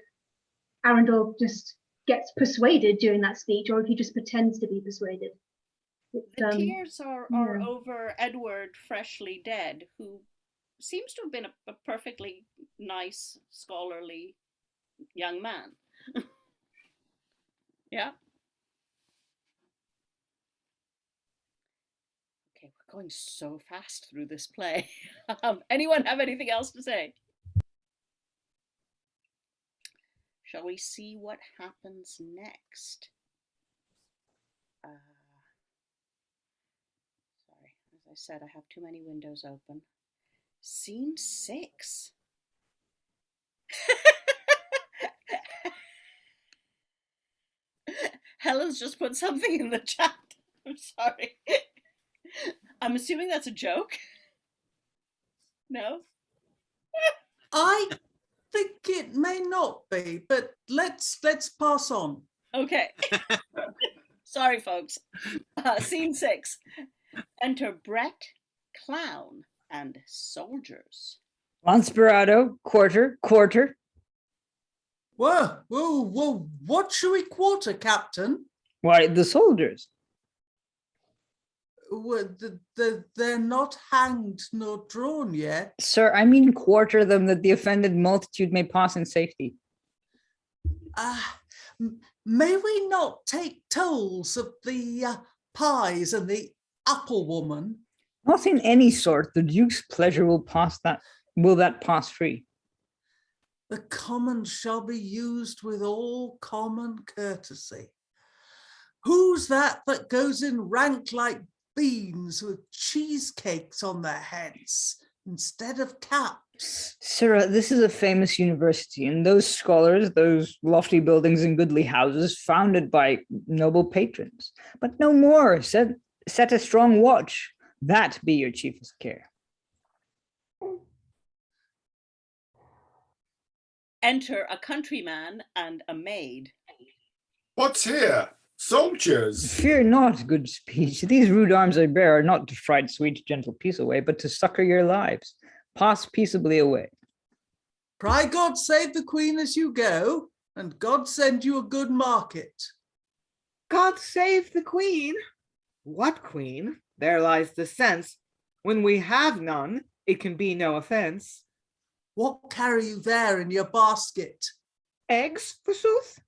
Arundel just gets persuaded during that speech or if he just pretends to be persuaded. The tears are over Edward, freshly dead, who seems to have been a perfectly nice, scholarly young man. Yeah. Okay, we're going so fast through this play. Anyone have anything else to say? Shall we see what happens next? Sorry, as I said, I have too many windows open. Scene 6. Helen's just put something in the chat. I'm sorry. I'm assuming that's a joke. No? I think it may not be, but let's pass on. Okay. Sorry, folks. Scene 6. Enter Brett, clown, and soldiers. Lansperado, quarter. Whoa, what should we quarter, Captain? Why, the soldiers. Well, they're not hanged nor drawn yet. Sir, I mean quarter them that the offended multitude may pass in safety. May we not take tolls of the pies and the apple woman? Not in any sort. The Duke's pleasure will that pass free. The commons shall be used with all common courtesy. Who's that goes in rank like beans with cheesecakes on their heads instead of caps? Sir, this is a famous university, and those scholars, those lofty buildings and goodly houses, founded by noble patrons. But no more, set a strong watch. That be your chiefest care. Enter a countryman and a maid. What's here? Soldiers! Fear not, good speech. These rude arms I bear are not to fright sweet gentle peace away, but to succor your lives. Pass peaceably away. Cry God save the Queen as you go, and God send you a good market. God save the Queen? What Queen? There lies the sense. When we have none, it can be no offence. What carry you there in your basket? Eggs, forsooth?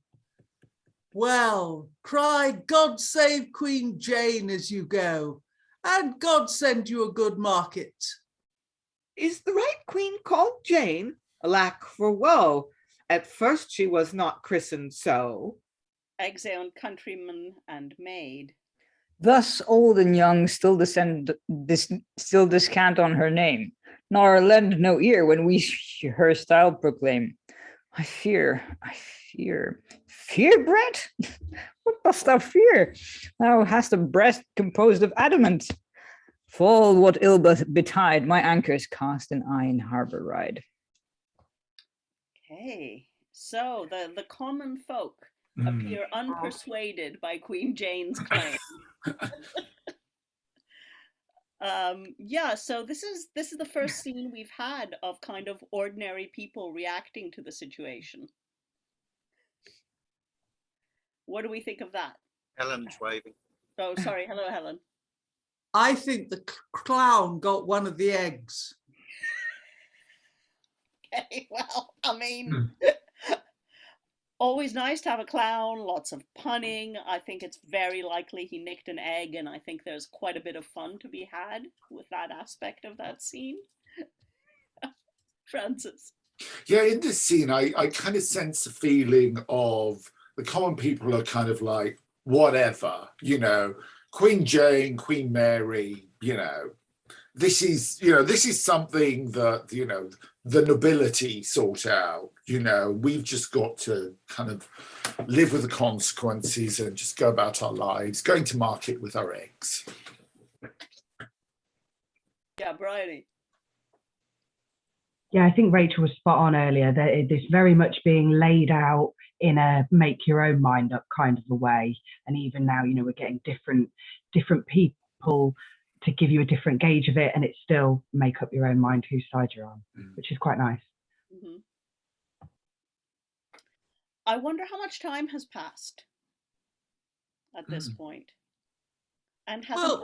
Well, cry God save Queen Jane as you go, and God send you a good market. Is the right queen called Jane? Alack for woe! At first she was not christened so. Exeunt countryman and maid. Thus old and young still descant on her name, nor lend no ear when we her style proclaim. I fear. Fear, Brett? What dost thou fear? Thou hast a breast composed of adamant. Full what ill betide, my anchors cast, and I in harbour ride. Okay, so the common folk appear unpersuaded by Queen Jane's claim. So this is the first scene we've had of kind of ordinary people reacting to the situation. What do we think of that? Helen's waving. Oh, sorry. Hello, Helen. I think the clown got one of the eggs. Okay, well, I mean, always nice to have a clown, lots of punning. I think it's very likely he nicked an egg, and I think there's quite a bit of fun to be had with that aspect of that scene. Francis. Yeah, in this scene, I kind of sense a feeling of the common people are kind of like, whatever, you know, Queen Jane, Queen Mary, you know, this is something that, you know, the nobility sort out, you know, we've just got to kind of live with the consequences and just go about our lives, going to market with our eggs. Yeah, Briony. Yeah, I think Rachel was spot on earlier, that it is very much being laid out in a make your own mind up kind of a way. And even now, you know, we're getting different people to give you a different gauge of it, and it's still make up your own mind whose side you're on, which is quite nice. Mm-hmm. I wonder how much time has passed at this point. And hasn't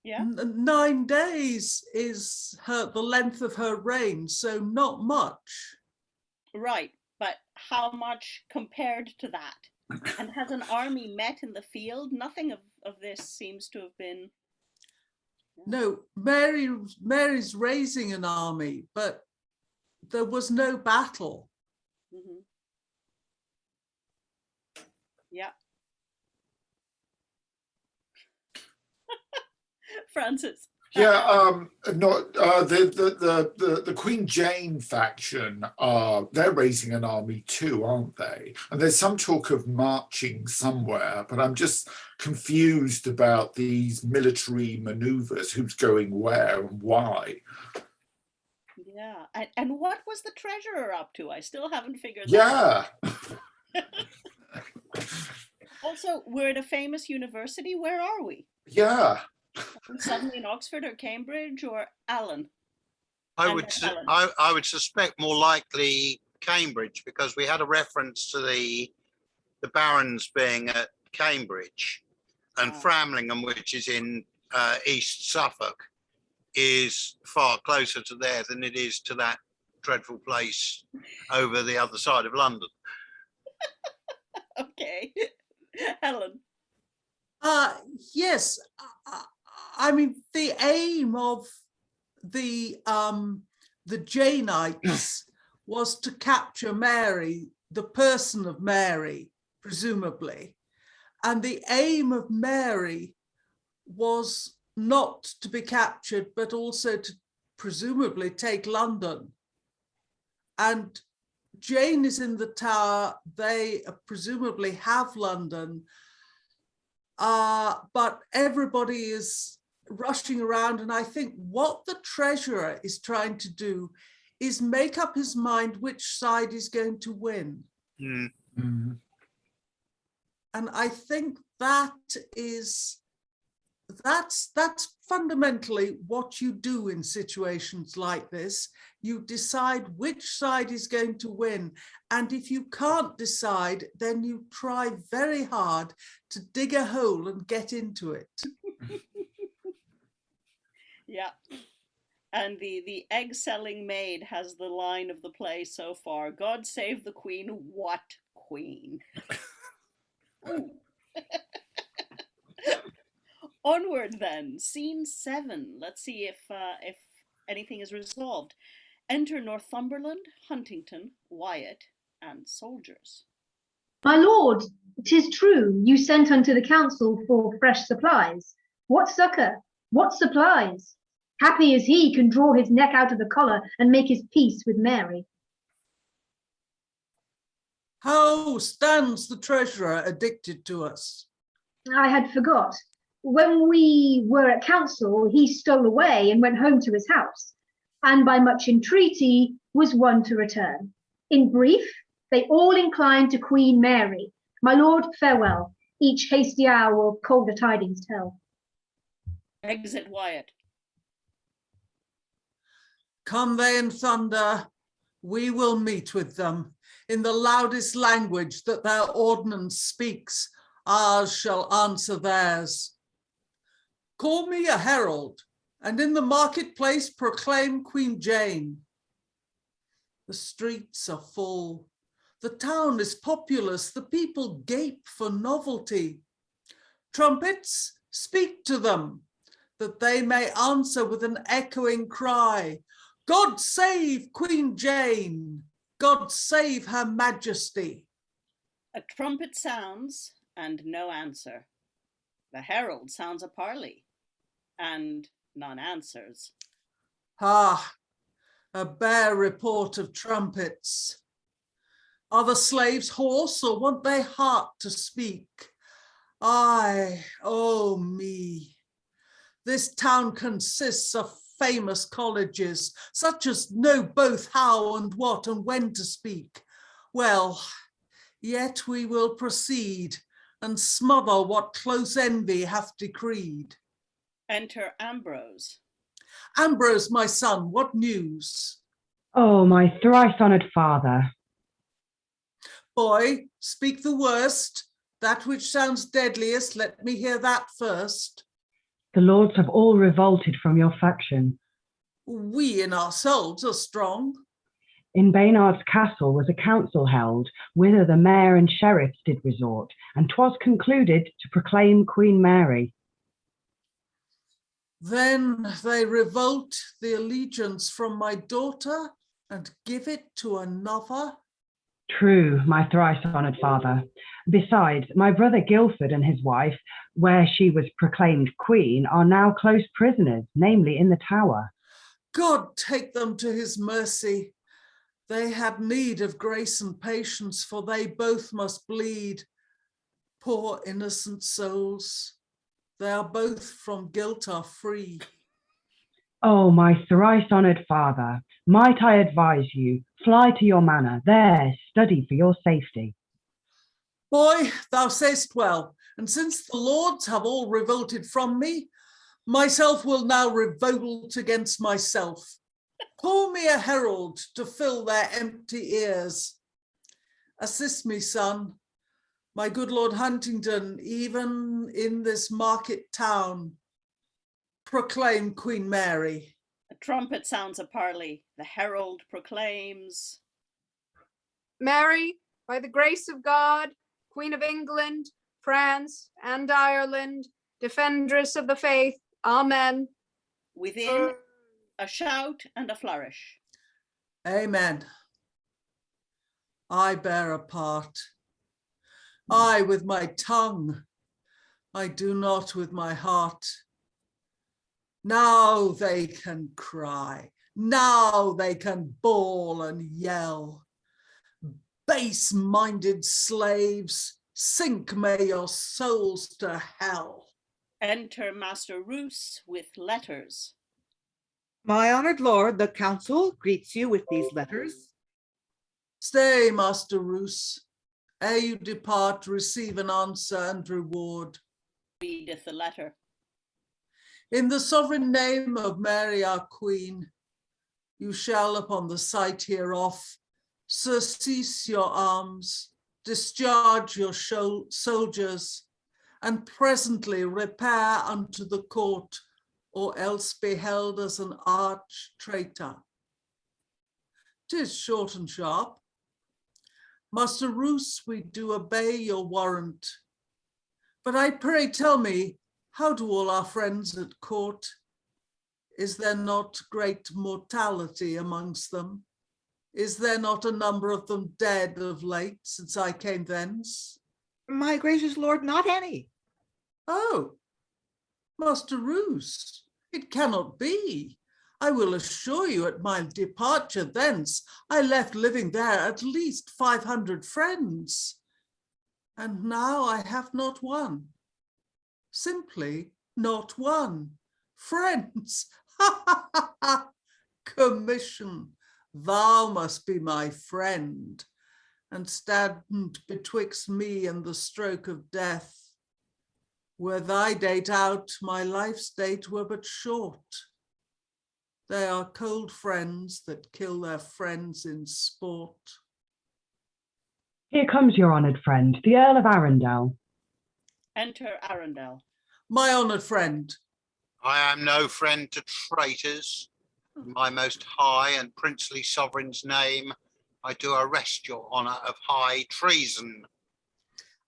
yeah? 9 days is the length of her reign, so not much. Right, but how much compared to that? And has an army met in the field? Nothing of this seems to have been... No, Mary's raising an army, but there was no battle. Mm-hmm. Yeah. Francis. Yeah, the Queen Jane faction they're raising an army too, aren't they? And there's some talk of marching somewhere, but I'm just confused about these military maneuvers, who's going where and why. Yeah, and what was the treasurer up to? I still haven't figured that out. Also, we're at a famous university. Where are we? Yeah. Suddenly in Oxford or Cambridge or Allen? I would suspect more likely Cambridge, because we had a reference to the barons being at Cambridge, and Framlingham, which is in East Suffolk, is far closer to there than it is to that dreadful place over the other side of London. Okay. Helen. Yes, I mean, the aim of the Janeites was to capture Mary, the person of Mary, presumably. And the aim of Mary was not to be captured, but also to presumably take London. And Jane is in the Tower. They presumably have London. But everybody is rushing around, and I think what the treasurer is trying to do is make up his mind which side is going to win. Mm-hmm. And I think that's fundamentally what you do in situations like this. You decide which side is going to win. And if you can't decide, then you try very hard to dig a hole and get into it. Yeah. And the egg-selling maid has the line of the play so far: God save the Queen. What Queen? Onward then, scene 7. Let's see if anything is resolved. Enter Northumberland, Huntington, Wyat, and soldiers. My lord, 'tis true, you sent unto the council for fresh supplies. What succour? What supplies? Happy as he can draw his neck out of the collar and make his peace with Mary. How stands the treasurer addicted to us? I had forgot. When we were at council, he stole away and went home to his house, and by much entreaty was won to return. In brief, they all inclined to Queen Mary. My lord, farewell. Each hasty hour will colder tidings tell. Exit Wyat. Come they in thunder, we will meet with them. In the loudest language that their ordnance speaks, ours shall answer theirs. Call me a herald, and in the marketplace proclaim Queen Jane. The streets are full, the town is populous, the people gape for novelty. Trumpets, speak to them, that they may answer with an echoing cry. God save Queen Jane. God save Her Majesty. A trumpet sounds, and no answer. The herald sounds a parley, and none answers. Ah, a bare report of trumpets. Are the slaves hoarse, or want they heart to speak? Ay, oh me. This town consists of famous colleges, such as know both how and what and when to speak. Well, yet we will proceed and smother what close envy hath decreed. Enter Ambrose. Ambrose, my son, what news? Oh, my thrice-honoured father. Boy, speak the worst. That which sounds deadliest, let me hear that first. The lords have all revolted from your faction. We in ourselves are strong. In Baynard's castle was a council held, whither the mayor and sheriffs did resort, and 'twas concluded to proclaim Queen Mary. Then they revolt the allegiance from my daughter and give it to another. True, my thrice-honoured father. Besides, my brother Guildford and his wife, where she was proclaimed queen, are now close prisoners, namely in the Tower. God take them to his mercy. They had need of grace and patience, for they both must bleed. Poor innocent souls. They are both from guilt are free. Oh, my thrice-honoured father, might I advise you, fly to your manor, there study for your safety. Boy, thou say'st well, and since the lords have all revolted from me, myself will now revolt against myself. Call me a herald to fill their empty ears. Assist me, son, my good Lord Huntingdon, even in this market town, proclaim Queen Mary. A trumpet sounds a parley. The herald proclaims, Mary, by the grace of God, Queen of England, France, and Ireland, defendress of the faith, amen. Within, a shout and a flourish. Amen. I bear a part. I with my tongue, I do not with my heart. Now they can cry, now they can bawl and yell. Base-minded slaves, sink may your souls to hell. Enter Master Roose with letters. My honored lord, the council greets you with these letters. Stay, Master Roose. Ere you depart, receive an answer and reward. Readeth the letter. In the sovereign name of Mary our Queen, you shall upon the sight hereof surcease your arms, discharge your soldiers, and presently repair unto the court, or else be held as an arch traitor. 'Tis short and sharp. Master Roose, we do obey your warrant. But I pray tell me, how do all our friends at court? Is there not great mortality amongst them? Is there not a number of them dead of late since I came thence? My gracious lord, not any. Oh, Master Roose, it cannot be. I will assure you at my departure thence, I left living there at least 500 friends. And now I have not one. Simply not one. Friends, ha ha ha ha. Commission, thou must be my friend and stand betwixt me and the stroke of death. Were thy date out, my life's date were but short. They are cold friends that kill their friends in sport. Here comes your honoured friend, the Earl of Arundel. Enter Arundel. My honoured friend. I am no friend to traitors. In my most high and princely sovereign's name, I do arrest your honour of high treason.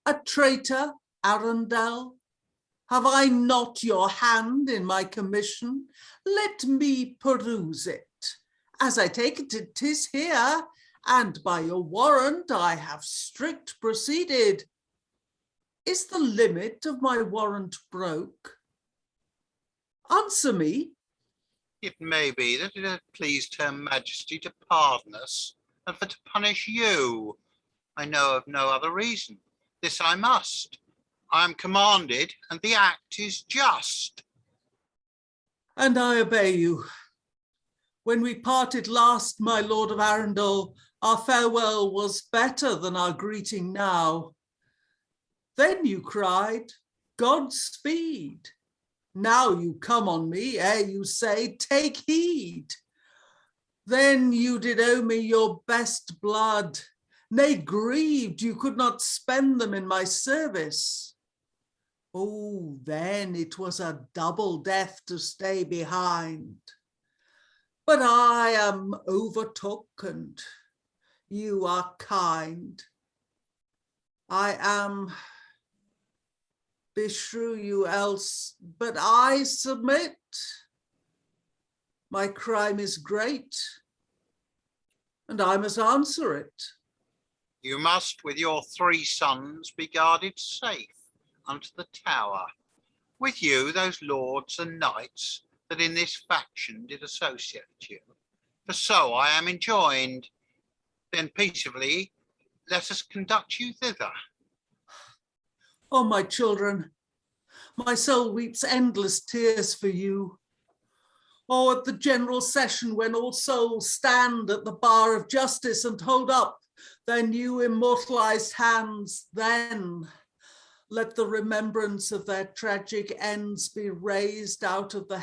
A traitor, Arundel? Have I not your hand in my commission? Let me peruse it, As I take it, 'tis here, and by your warrant I have strict proceeded. Is the limit of my warrant broke? Answer me. It may be that it hath pleased her majesty to pardon us, and for to punish you. I know of no other reason. This I must. I am commanded, and the act is just. And I obey you. When we parted last, my lord of Arundel, our farewell was better than our greeting now. Then you cried, Godspeed. Now you come on me, ere you say, take heed. Then you did owe me your best blood, nay, grieved you could not spend them in my service. Oh, then it was a double death to stay behind. But I am overtook and you are kind. I am, beshrew you else, but I submit. My crime is great, and I must answer it. You must with your 3 sons be guarded safe unto the tower. With you those lords and knights that in this faction did associate you. For so I am enjoined. Then peaceably let us conduct you thither. Oh, my children, my soul weeps endless tears for you. Oh, at the general session when all souls stand at the bar of justice and hold up their new immortalized hands, then let the remembrance of their tragic ends be raised out of the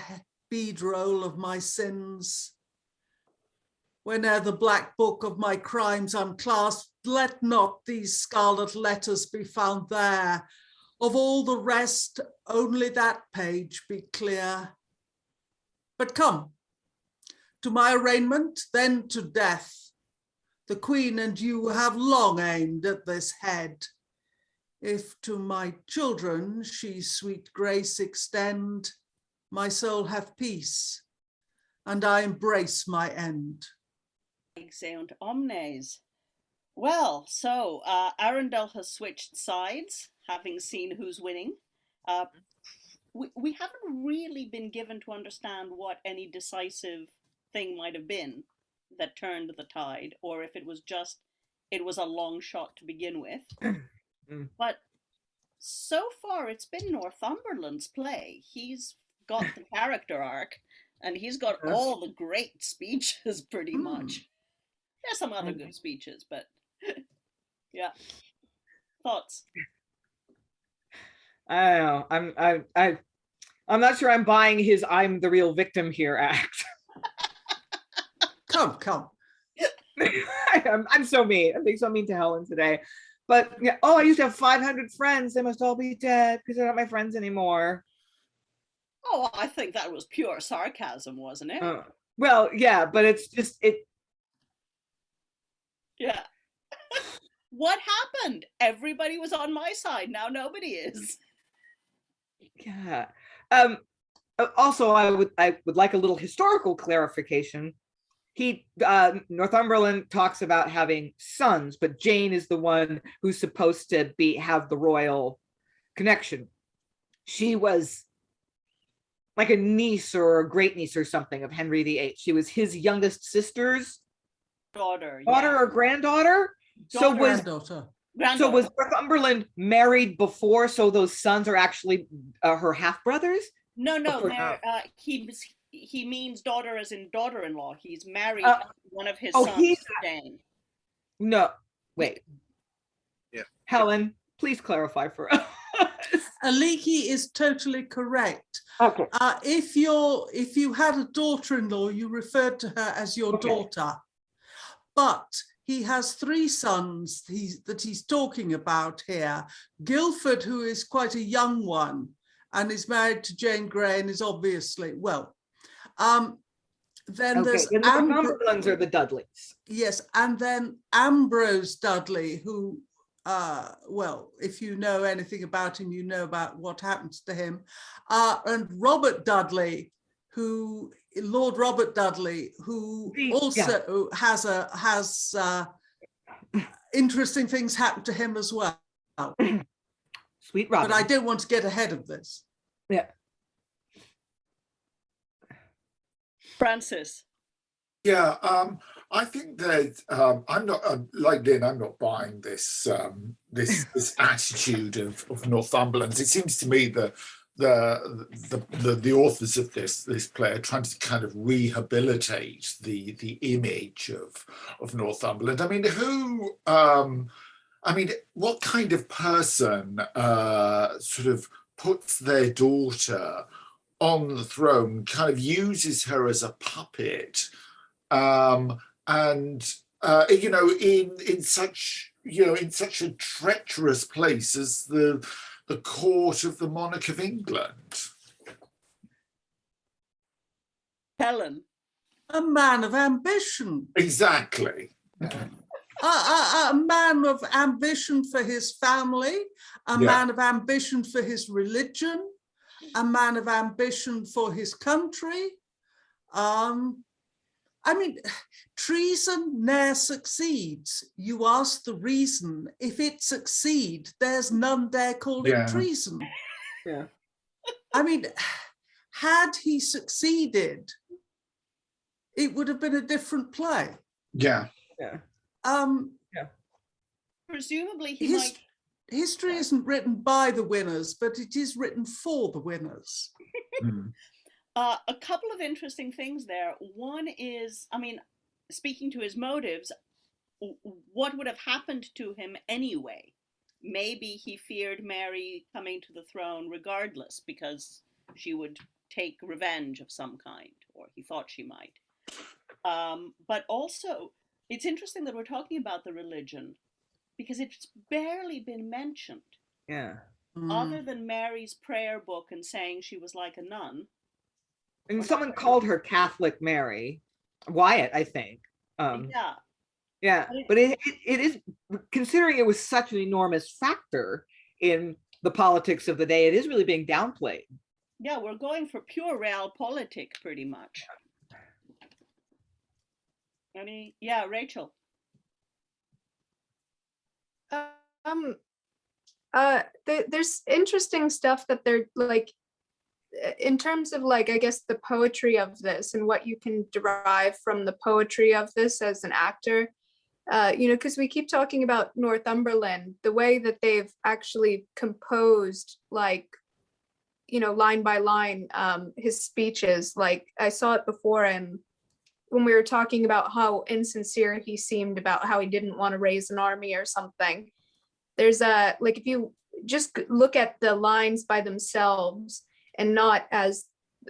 bead roll of my sins. Whene'er the black book of my crimes unclasped, let not these scarlet letters be found there. Of all the rest, only that page be clear. But come, to my arraignment, then to death. The Queen and you have long aimed at this head. If to my children she sweet grace extend, my soul hath peace, and I embrace my end. Exeunt omnes. Well, so Arundel has switched sides, having seen who's winning. We haven't really been given to understand what any decisive thing might have been that turned the tide, or if it was a long shot to begin with. But so far it's been Northumberland's play. He's got the character arc, and he's got all the great speeches pretty much. There's some other good speeches, but yeah. Thoughts? I don't know. I'm not sure I'm buying his "I'm the real victim here" act. Come. I'm so mean. I'm being so mean to Helen today. But yeah, I used to have 500 friends. They must all be dead because they're not my friends anymore. Oh, I think that was pure sarcasm, wasn't it? Well, yeah, but it's just it. Yeah. What happened? Everybody was on my side. Now nobody is. Yeah. Also, I would like a little historical clarification. Northumberland talks about having sons, but Jane is the one who's supposed to have the royal connection. She was like a niece or a great niece or something of Henry VIII. She was his youngest sister's daughter or granddaughter. Granddaughter. So was Northumberland married before? So those sons are actually her half brothers? No. He means daughter as in daughter-in-law. He's married one of his sons, Jane. No, wait. Yeah. Helen, please clarify for us. Aliki is totally correct. Okay. If you had a daughter-in-law, you referred to her as your daughter. But he has 3 sons that he's talking about here. Guildford, who is quite a young one, and is married to Jane Grey and is obviously, then there's the Northumberlands are the Dudleys. Yes, and then Ambrose Dudley, who, if you know anything about him, you know about what happens to him. And Robert Dudley, who Lord Robert Dudley, who also has interesting things happen to him as well. Sweet Robin. But I don't want to get ahead of this. Yeah. Francis. Yeah, I think that I'm not like Lynn. I'm not buying this this attitude of Northumberland. It seems to me that the authors of this play are trying to kind of rehabilitate the image of Northumberland. I mean, what kind of person sort of puts their daughter on the throne, kind of uses her as a puppet, in such a treacherous place as the court of the monarch of England? Helen. A man of ambition. Exactly. A man of ambition for his family, a man of ambition for his religion, a man of ambition for his country. Treason ne'er succeeds. You ask the reason. If it succeed, there's none dare call it treason. Yeah. I mean, had he succeeded, it would have been a different play. Yeah. Yeah. Presumably he might. History isn't written by the winners, but it is written for the winners. A couple of interesting things there. One is, speaking to his motives, what would have happened to him anyway? Maybe he feared Mary coming to the throne regardless because she would take revenge of some kind, or he thought she might. But also, it's interesting that we're talking about the religion because it's barely been mentioned. Yeah. Other than Mary's prayer book and saying she was like a nun. And someone called her Catholic Mary, Wyatt, I think. Yeah, but it is, considering it was such an enormous factor in the politics of the day, it is really being downplayed. Yeah, we're going for pure realpolitik pretty much. Rachael. There's interesting stuff that they're like, in terms of like, I guess the poetry of this and what you can derive from the poetry of this as an actor, because we keep talking about Northumberland, the way that they've actually composed, like, line by line, his speeches. Like I saw it before, and when we were talking about how insincere he seemed about how he didn't want to raise an army or something, there's if you just look at the lines by themselves and not as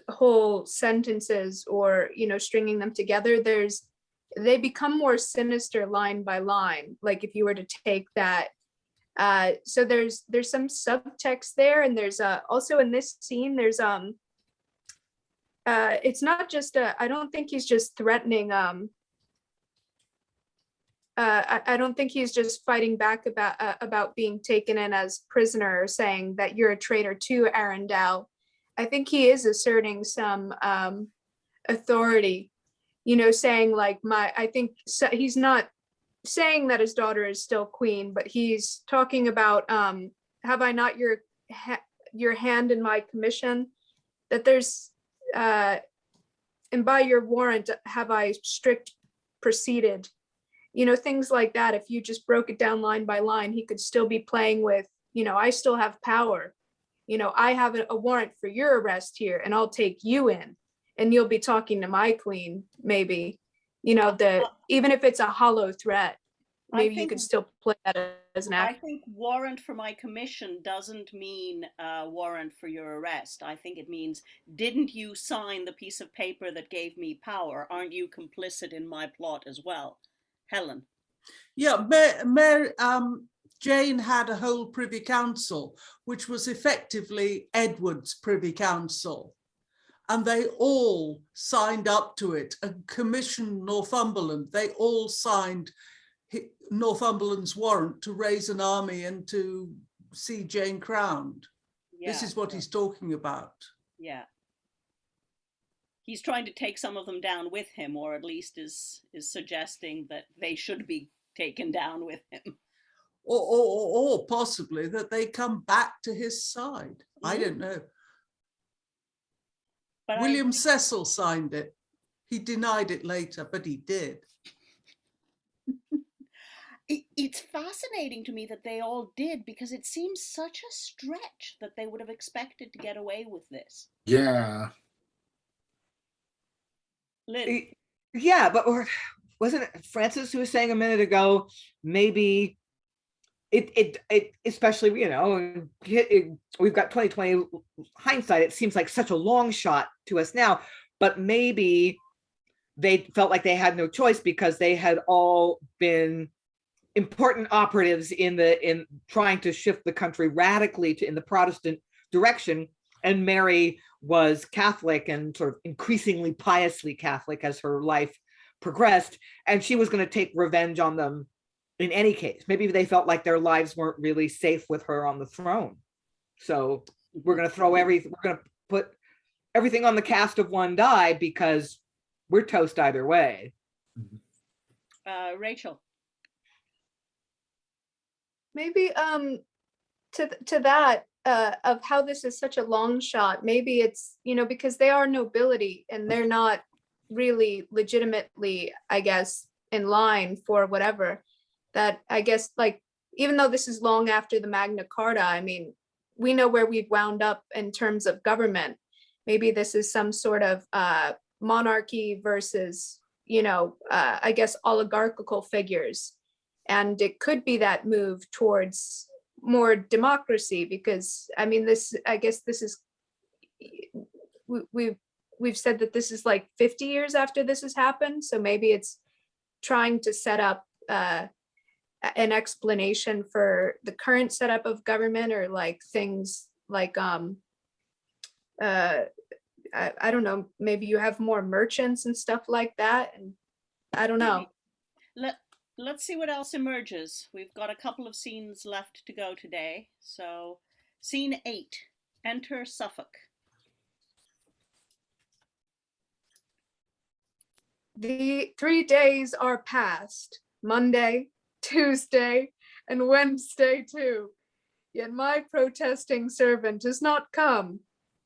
whole sentences or, stringing them together, they become more sinister line by line. Like if you were to take that, so there's some subtext there. And there's also in this scene, there's, it's not just, I don't think he's just threatening, I don't think he's just fighting back about being taken in as prisoner or saying that you're a traitor to Arundel. I think he is asserting some authority, saying like I think he's not saying that his daughter is still queen, but he's talking about, have I not your hand in my commission, that there's, and by your warrant, have I strict proceeded, things like that. If you just broke it down line by line, he could still be playing with, I still have power. I have a warrant for your arrest here and I'll take you in and you'll be talking to my queen, maybe, even if it's a hollow threat, maybe you could still play that as an act. I think warrant for my commission doesn't mean warrant for your arrest. I think it means, didn't you sign the piece of paper that gave me power? Aren't you complicit in my plot as well? Helen. Yeah, Jane had a whole Privy Council, which was effectively Edward's Privy Council. And they all signed up to it and commissioned Northumberland. They all signed Northumberland's warrant to raise an army and to see Jane crowned. This is what he's talking about. Yeah. He's trying to take some of them down with him, or at least is suggesting that they should be taken down with him. Or possibly that they come back to his side. I don't know. But William Cecil signed it. He denied it later, but he did. It's fascinating to me that they all did, because it seems such a stretch that they would have expected to get away with this. Yeah. Lynn. Yeah, but wasn't it Francis who was saying a minute ago, maybe it especially, we've got 2020 hindsight, it seems like such a long shot to us now, but maybe they felt like they had no choice because they had all been important operatives in trying to shift the country radically in the Protestant direction, and Mary was Catholic and sort of increasingly piously Catholic as her life progressed, and she was going to take revenge on them in any case. Maybe they felt like their lives weren't really safe with her on the throne, so we're going to put everything on the cast of one die because we're toast either way. Rachael. Maybe to that of how this is such a long shot, maybe it's, because they are nobility and they're not really legitimately, I guess, in line for whatever, that I guess, like, even though this is long after the Magna Carta, I mean, we know where we've wound up in terms of government. Maybe this is some sort of monarchy versus, I guess, oligarchical figures. And it could be that move towards more democracy, because I mean, this is, we've said that this is like 50 years after this has happened. So maybe it's trying to set up an explanation for the current setup of government, or like things like, I don't know, maybe you have more merchants and stuff like that. And I don't know. Let's see what else emerges. We've got a couple of scenes left to go today. So, scene 8, enter Suffolk. The 3 days are past, Monday, Tuesday, and Wednesday too. Yet my protesting servant is not come.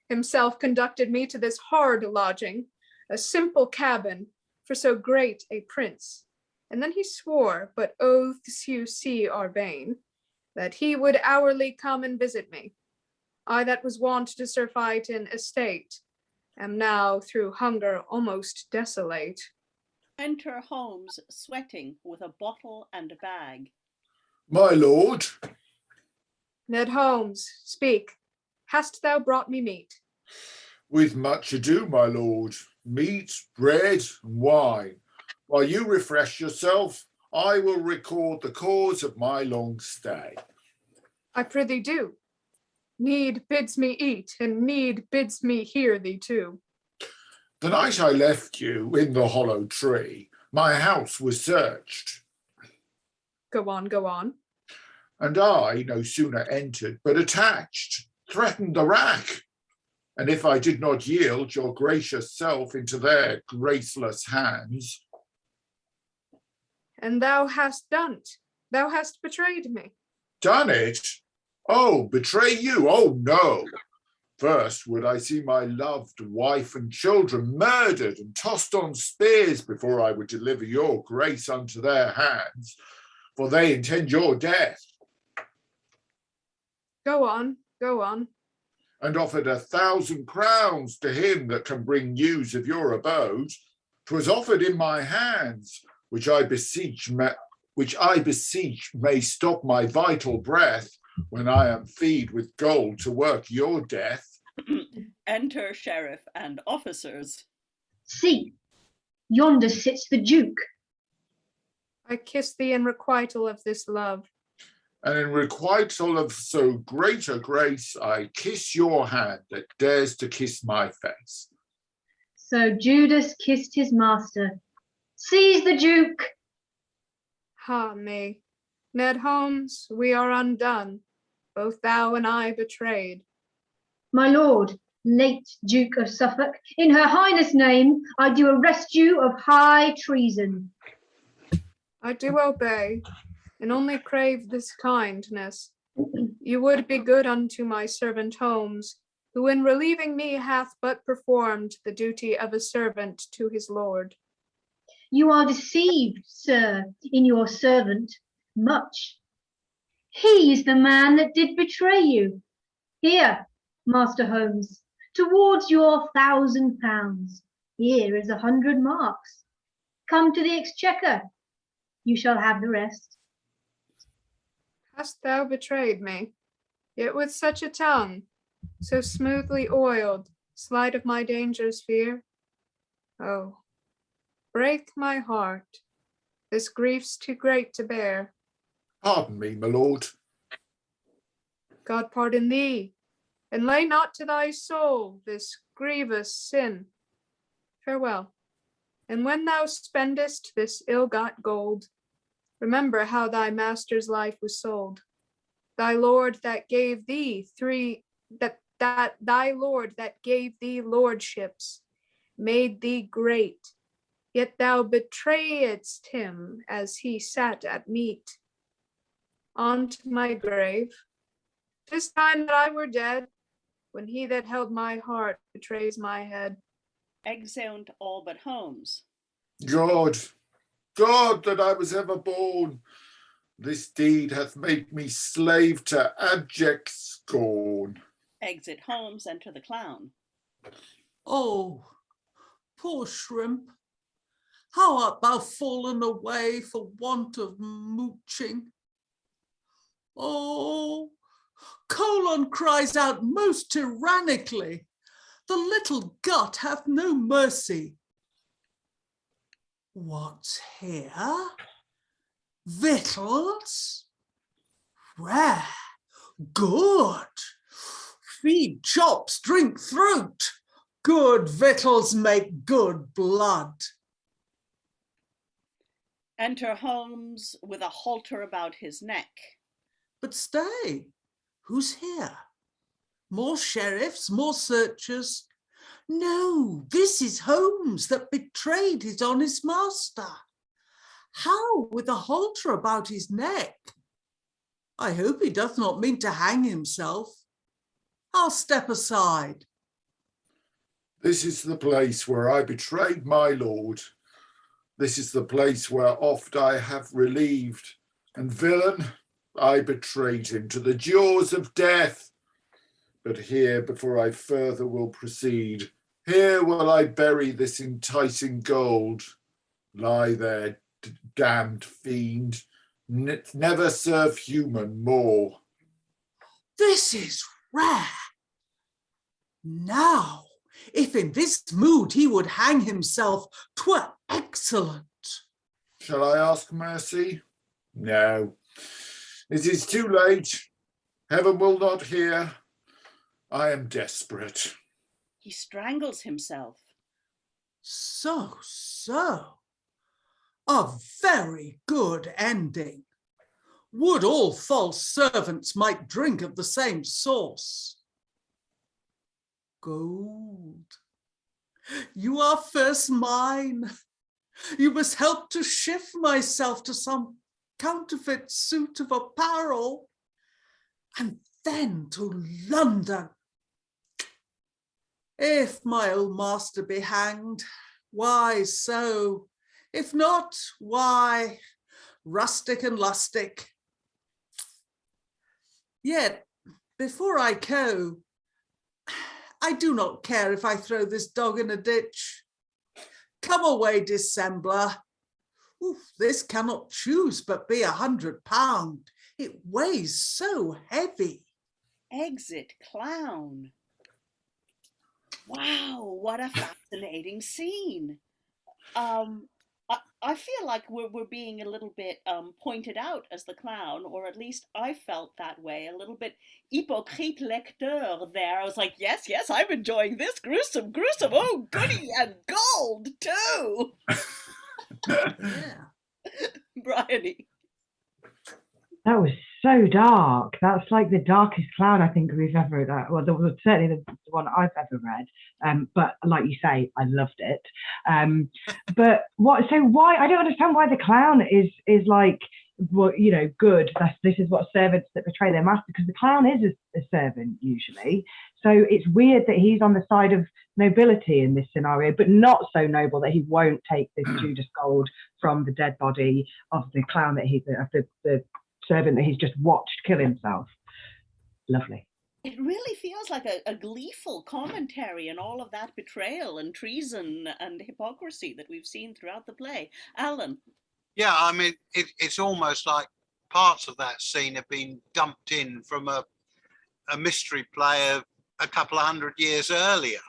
Himself conducted me to this hard lodging, a simple cabin for so great a prince. And then he swore, but oaths you see are vain, that he would hourly come and visit me. I that was wont to Sir Crichton estate, am now through hunger almost desolate. Enter Holmes, sweating, with a bottle and a bag. My lord. Ned Holmes, speak. Hast thou brought me meat? With much ado, my lord. Meat, bread, and wine. While you refresh yourself, I will record the cause of my long stay. I prithee do. Need bids me eat, and need bids me hear thee too. The night I left you in the hollow tree, my house was searched. Go on, go on. And I no sooner entered, but attached, threatened the rack. And if I did not yield your gracious self into their graceless hands. And thou hast done't. Thou hast betrayed me. Done it? Oh, betray you? Oh, no. First would I see my loved wife and children murdered and tossed on spears before I would deliver your grace unto their hands, for they intend your death. Go on, go on. And offered 1,000 crowns to him that can bring news of your abode. 'Twas offered in my hands, which I beseech may stop my vital breath when I am feed with gold to work your death. Enter sheriff and officers. See, yonder sits the Duke. I kiss thee in requital of this love. And in requital of so great a grace, I kiss your hand that dares to kiss my face. So Judas kissed his master. Seize the Duke. Ha me. Ned Holmes, we are undone. Both thou and I betrayed. My lord, late Duke of Suffolk, in her highness' name, I do arrest you of high treason. I do obey, and only crave this kindness. You would be good unto my servant Holmes, who in relieving me hath but performed the duty of a servant to his lord. You are deceived, sir, in your servant, much. He is the man that did betray you. Here, Master Holmes, towards your £1,000. Here is 100 marks. Come to the exchequer. You shall have the rest. Hast thou betrayed me? Yet with such a tongue, so smoothly oiled, slight of my danger's fear? Oh, break my heart. This grief's too great to bear. Pardon me, my lord. God pardon thee, and lay not to thy soul this grievous sin. Farewell. And when thou spendest this ill-got gold, remember how thy master's life was sold. Thy lord that gave thee thy lord that gave thee lordships, made thee great, yet thou betrayedst him as he sat at meat. On to my grave. 'Tis time that I were dead, when he that held my heart betrays my head. Exeunt all but Holmes. God, that I was ever born. This deed hath made me slave to abject scorn. Exit Holmes, enter the clown. Oh, poor shrimp, how art thou fallen away for want of mooching? Oh, Colon cries out most tyrannically. The little gut hath no mercy. What's here? Victuals? Rare, good. Feed chops, drink throat. Good victuals make good blood. Enter Holmes with a halter about his neck. But stay, who's here? More sheriffs, more searchers? No, this is Holmes that betrayed his honest master. How with a halter about his neck? I hope he doth not mean to hang himself. I'll step aside. This is the place where I betrayed my lord. This is the place where oft I have relieved. And villain, I betrayed him to the jaws of death. But here, before I further will proceed, here will I bury this enticing gold. Lie there, damned fiend, never serve human more. This is rare. Now, if in this mood he would hang himself, 'twere excellent. Shall I ask mercy? No, it is too late. Heaven will not hear. I am desperate. He strangles himself. So. A very good ending. Would all false servants might drink of the same source. Gold. You are first mine. You must help to shift myself to some counterfeit suit of apparel, and then to London. If my old master be hanged, why so? If not, why rustic and lustic. Yet, before I go, I do not care if I throw this dog in a ditch. Come away, dissembler. Oof, this cannot choose but be £100. It weighs so heavy. Exit clown. Wow, what a fascinating scene. I feel like we're being a little bit pointed out as the clown, or at least I felt that way, a little bit hypocrite lecteur there. I was like, yes, I'm enjoying this. Gruesome, oh goody, and gold too. Yeah. Briony. That was so dark. That's like the darkest clown I think we've ever, certainly the one I've ever read. But like you say, I loved it. But why, I don't understand why the clown is like, well, you know, good. This is what servants that betray their master, because the clown is a servant usually. So it's weird that he's on the side of nobility in this scenario, but not so noble that he won't take this Judas gold from the dead body of the clown that the servant that he's just watched kill himself. Lovely. It really feels like a gleeful commentary on all of that betrayal and treason and hypocrisy that we've seen throughout the play. Alan. Yeah, I mean, it's almost like parts of that scene have been dumped in from a mystery play of a couple of 100 years earlier.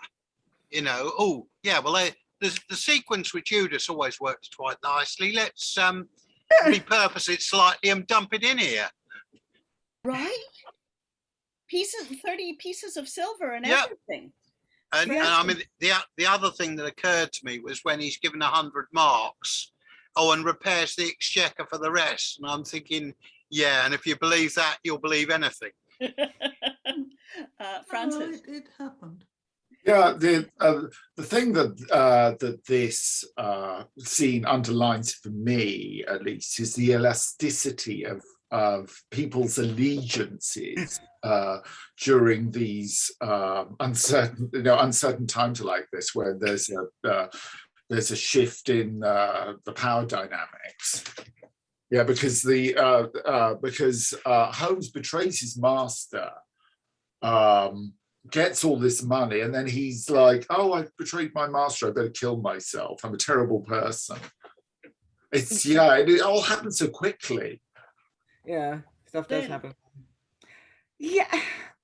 You know, oh, yeah, well, the sequence with Judas always works quite nicely. Let's repurpose it slightly and dump it in here. Right? 30 pieces of silver and everything. And I mean, the other thing that occurred to me was when he's given 100 marks, and repairs the exchequer for the rest. And I'm thinking, yeah, and if you believe that, you'll believe anything. Francis. It happened. Yeah, the thing that this scene underlines for me, at least, is the elasticity of people's allegiances during these uncertain times like this, where there's a shift in the power dynamics. Yeah, because Holmes betrays his master, gets all this money, and then he's like, "Oh, I betrayed my master. I better kill myself. I'm a terrible person." It all happens so quickly. Yeah, stuff does happen. Yeah,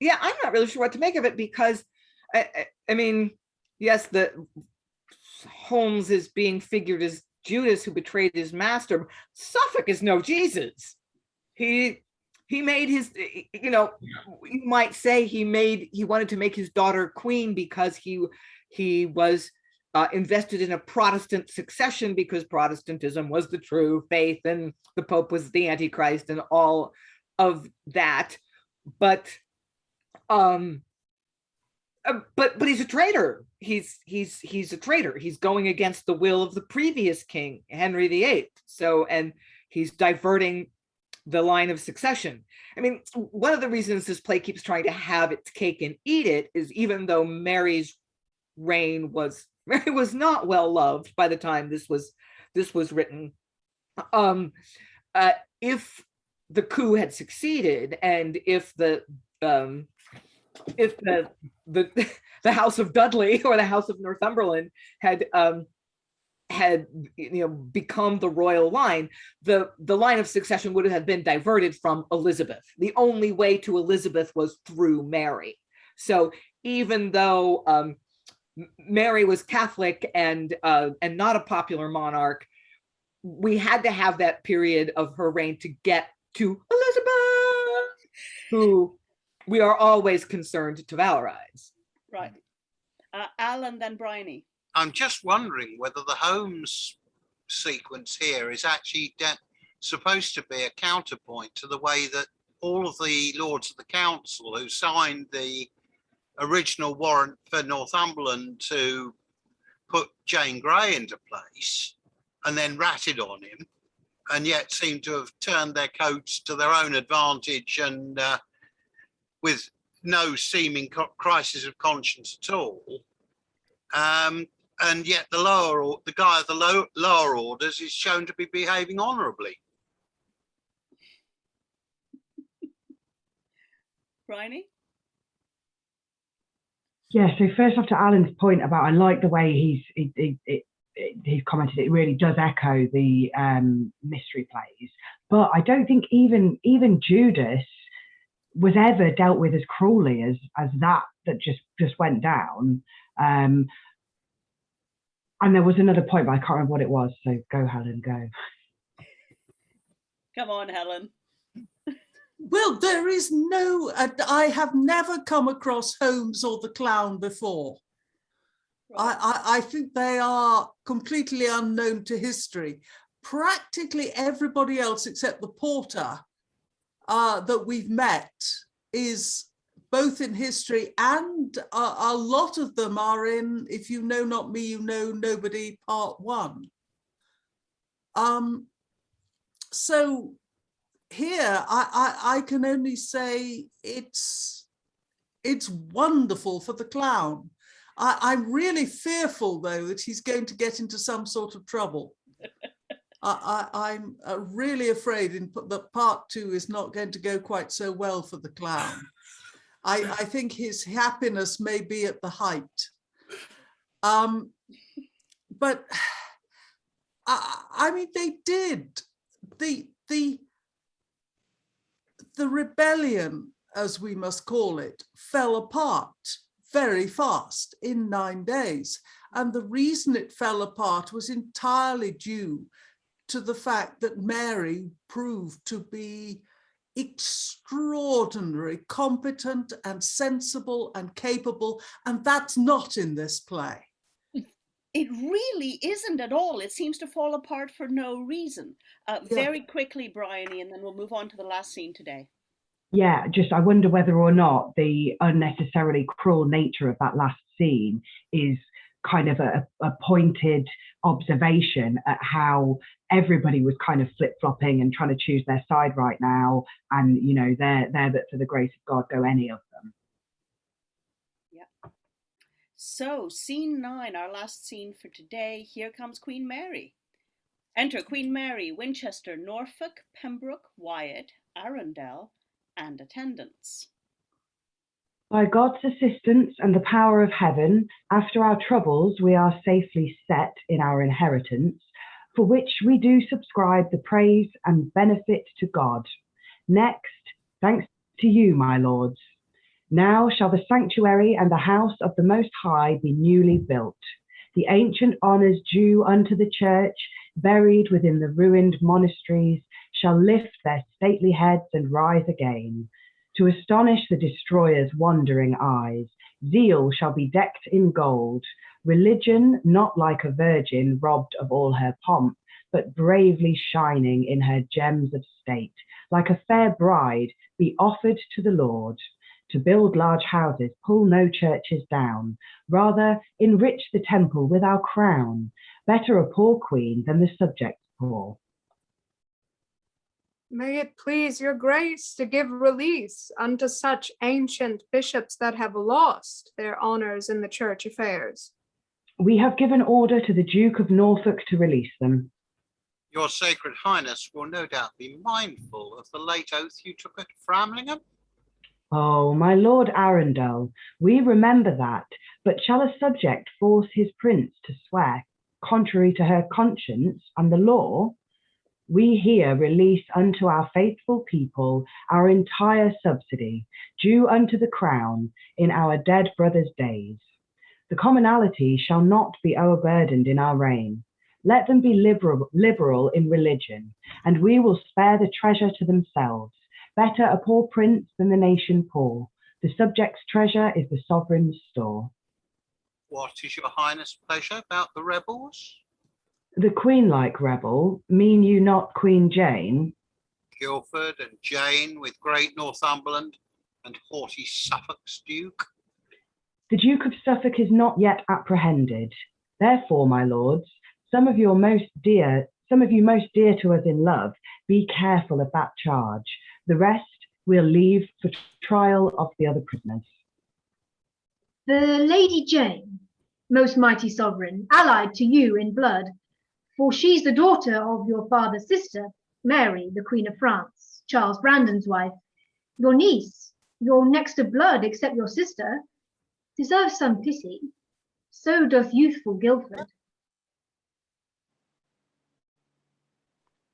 I'm not really sure what to make of it, because I mean, yes, Holmes is being figured as Judas who betrayed his master. Suffolk is no Jesus. He made his, you know, you might say he wanted to make his daughter queen because he was invested in a Protestant succession, because Protestantism was the true faith and the Pope was the Antichrist and all of that. But he's a traitor. He's a traitor. He's going against the will of the previous king, Henry VIII. And he's diverting the line of succession. I mean, one of the reasons this play keeps trying to have its cake and eat it is, even though Mary's reign was not well loved by the time this was written, if the coup had succeeded, and if the House of Dudley or the House of Northumberland had become the royal line, the line of succession would have been diverted from Elizabeth. The only way to Elizabeth was through Mary. So even though Mary was Catholic and not a popular monarch, we had to have that period of her reign to get to Elizabeth, who we are always concerned to valorize. Right. Alan, then Briony. I'm just wondering whether the Holmes sequence here is actually supposed to be a counterpoint to the way that all of the Lords of the Council who signed the original warrant for Northumberland to put Jane Grey into place and then ratted on him, and yet seem to have turned their coats to their own advantage and with no seeming crisis of conscience at all. And yet the guy of the lower orders is shown to be behaving honourably. Briony? Yeah, so first off, to Alan's point about, I like the way he's commented, it really does echo the mystery plays, but I don't think even Judas was ever dealt with as cruelly as that just went down. And there was another point, but I can't remember what it was. So go, Helen, go. Come on, Helen. Well, there is no, I have never come across Holmes or the clown before. Right. I think they are completely unknown to history. Practically everybody else except the porter that we've met is both in history and a lot of them are in If You Know Not Me, You Know Nobody, Part 1. So here I can only say it's wonderful for the clown. I'm really fearful, though, that he's going to get into some sort of trouble. I'm really afraid that part 2 is not going to go quite so well for the clown. I think his happiness may be at the height. But I mean, they did. The rebellion, as we must call it, fell apart very fast in 9 days. And the reason it fell apart was entirely due to the fact that Mary proved to be extraordinary, competent and sensible and capable, and that's not in this play. It really isn't at all. It seems to fall apart for no reason. Very quickly, Briony, and then we'll move on to the last scene today. Yeah, just I wonder whether or not the unnecessarily cruel nature of that last scene is kind of a pointed observation at how everybody was kind of flip-flopping and trying to choose their side right now, and you know, they're that for the grace of God go any of them. Yeah. So scene 9, our last scene for today. Here comes Queen Mary. Enter Queen Mary, Winchester, Norfolk, Pembroke, Wyat, Arundel, and attendants. By God's assistance and the power of heaven, after our troubles we are safely set in our inheritance, for which we do subscribe the praise and benefit to God. Next, thanks to you, my lords. Now shall the sanctuary and the house of the Most High be newly built, the ancient honours due unto the church, buried within the ruined monasteries, shall lift their stately heads and rise again. To astonish the destroyer's wandering eyes, zeal shall be decked in gold. Religion, not like a virgin robbed of all her pomp, but bravely shining in her gems of state, like a fair bride, be offered to the Lord. To build large houses, pull no churches down. Rather, enrich the temple with our crown. Better a poor queen than the subjects poor. May it please your grace to give release unto such ancient bishops that have lost their honours in the church affairs. We have given order to the Duke of Norfolk to release them. Your Sacred Highness will no doubt be mindful of the late oath you took at Framlingham. Oh, my Lord Arundel, we remember that, but shall a subject force his prince to swear contrary to her conscience and the law? We here release unto our faithful people our entire subsidy, due unto the crown in our dead brothers' days. The commonalty shall not be overburdened in our reign. Let them be liberal in religion, and we will spare the treasure to themselves. Better a poor prince than the nation poor. The subject's treasure is the sovereign's store. What is your Highness' pleasure about the rebels? The queen-like rebel, mean you not Queen Jane? Guildford and Jane with great Northumberland and haughty Suffolk's Duke. The Duke of Suffolk is not yet apprehended. Therefore, my lords, some of you most dear to us in love, be careful of that charge. The rest we'll leave for trial of the other prisoners. The Lady Jane, most mighty sovereign, allied to you in blood, for she's the daughter of your father's sister, Mary, the Queen of France, Charles Brandon's wife. Your niece, your next of blood except your sister, deserves some pity. So doth youthful Guildford.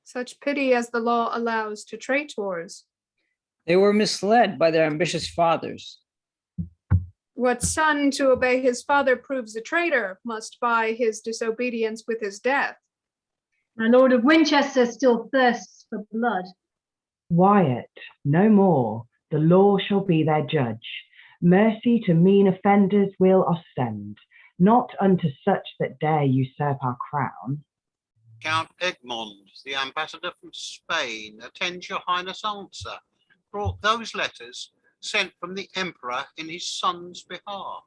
Such pity as the law allows to traitors. They were misled by their ambitious fathers. What son to obey his father proves a traitor must buy his disobedience with his death. My Lord of Winchester still thirsts for blood. Wyat, no more. The law shall be their judge. Mercy to mean offenders we'll ostend, not unto such that dare usurp our crown. Count Egmont, the ambassador from Spain, attends your Highness' answer. brought those letters sent from the Emperor in his son's behalf?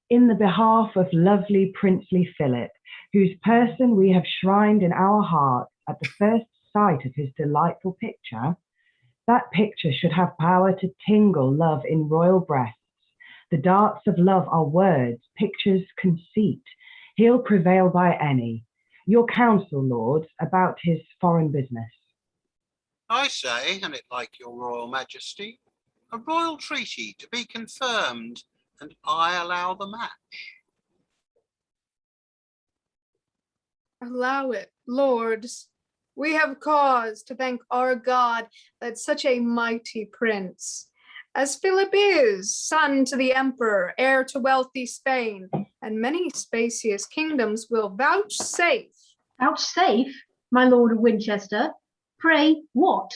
In the behalf of lovely princely Philip, whose person we have shrined in our hearts at the first sight of his delightful picture. That picture should have power to tingle love in royal breasts. The darts of love are words, pictures conceit. He'll prevail by any. Your counsel, lords, about his foreign business. I say, and it like your royal majesty, a royal treaty to be confirmed, and I allow the match. Allow it, lords. We have cause to thank our God that such a mighty prince, as Philip is, son to the emperor, heir to wealthy Spain, and many spacious kingdoms, will vouchsafe. Vouchsafe, my lord of Winchester? Pray, what?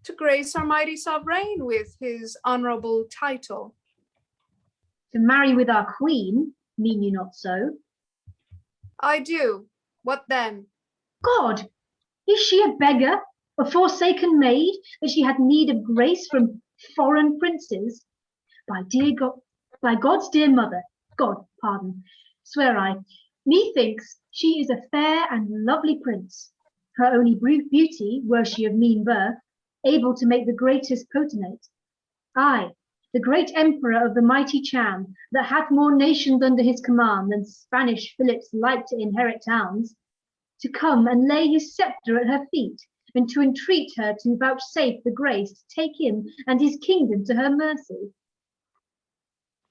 To grace our mighty sovereign with his honourable title. To marry with our queen, mean you not so? I do. What then? God, is she a beggar, a forsaken maid, that she hath need of grace from foreign princes? By dear God, by God's dear mother, God, pardon, swear I, methinks she is a fair and lovely prince. Her only beauty, were she of mean birth, able to make the greatest potentate. Aye, the great emperor of the mighty Cham, that hath more nations under his command than Spanish Philips like to inherit towns, to come and lay his sceptre at her feet, and to entreat her to vouchsafe the grace to take him and his kingdom to her mercy.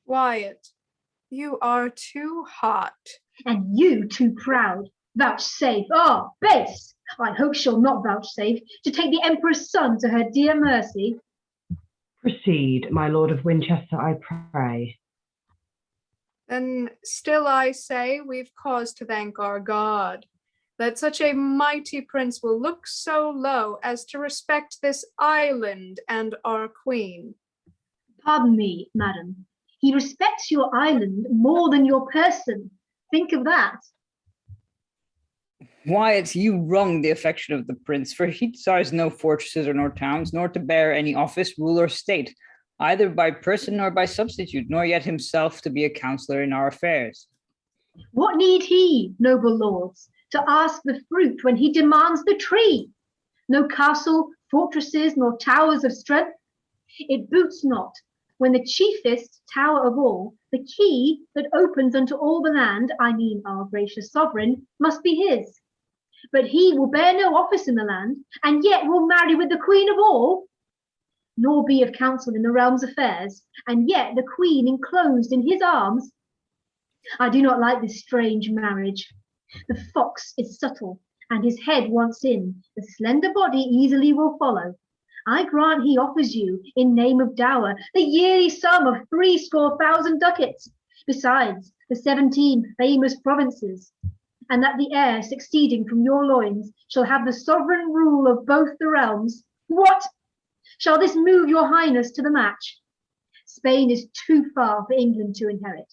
Wyatt, you are too hot. And you too proud. Vouchsafe, base! I hope she'll not vouchsafe to take the emperor's son to her dear mercy. Proceed, my lord of Winchester, I pray. Then still I say we've cause to thank our God, that such a mighty prince will look so low as to respect this island and our queen. Pardon me, madam. He respects your island more than your person. Think of that. Wyatt, you wrong the affection of the prince, for he desires no fortresses nor towns, nor to bear any office, rule, or state, either by person nor by substitute, nor yet himself to be a counsellor in our affairs. What need he, noble lords, to ask the fruit when he demands the tree? No castle, fortresses, nor towers of strength. It boots not, when the chiefest tower of all, the key that opens unto all the land, I mean our gracious sovereign, must be his. But he will bear no office in the land, and yet will marry with the queen of all, nor be of counsel in the realm's affairs, and yet the queen enclosed in his arms. I do not like this strange marriage. The fox is subtle, and his head once in, the slender body easily will follow. I grant he offers you, in name of dower, the yearly sum of 70,000 ducats, besides the 17 famous provinces, and that the heir succeeding from your loins shall have the sovereign rule of both the realms. What? Shall this move your highness to the match? Spain is too far for England to inherit,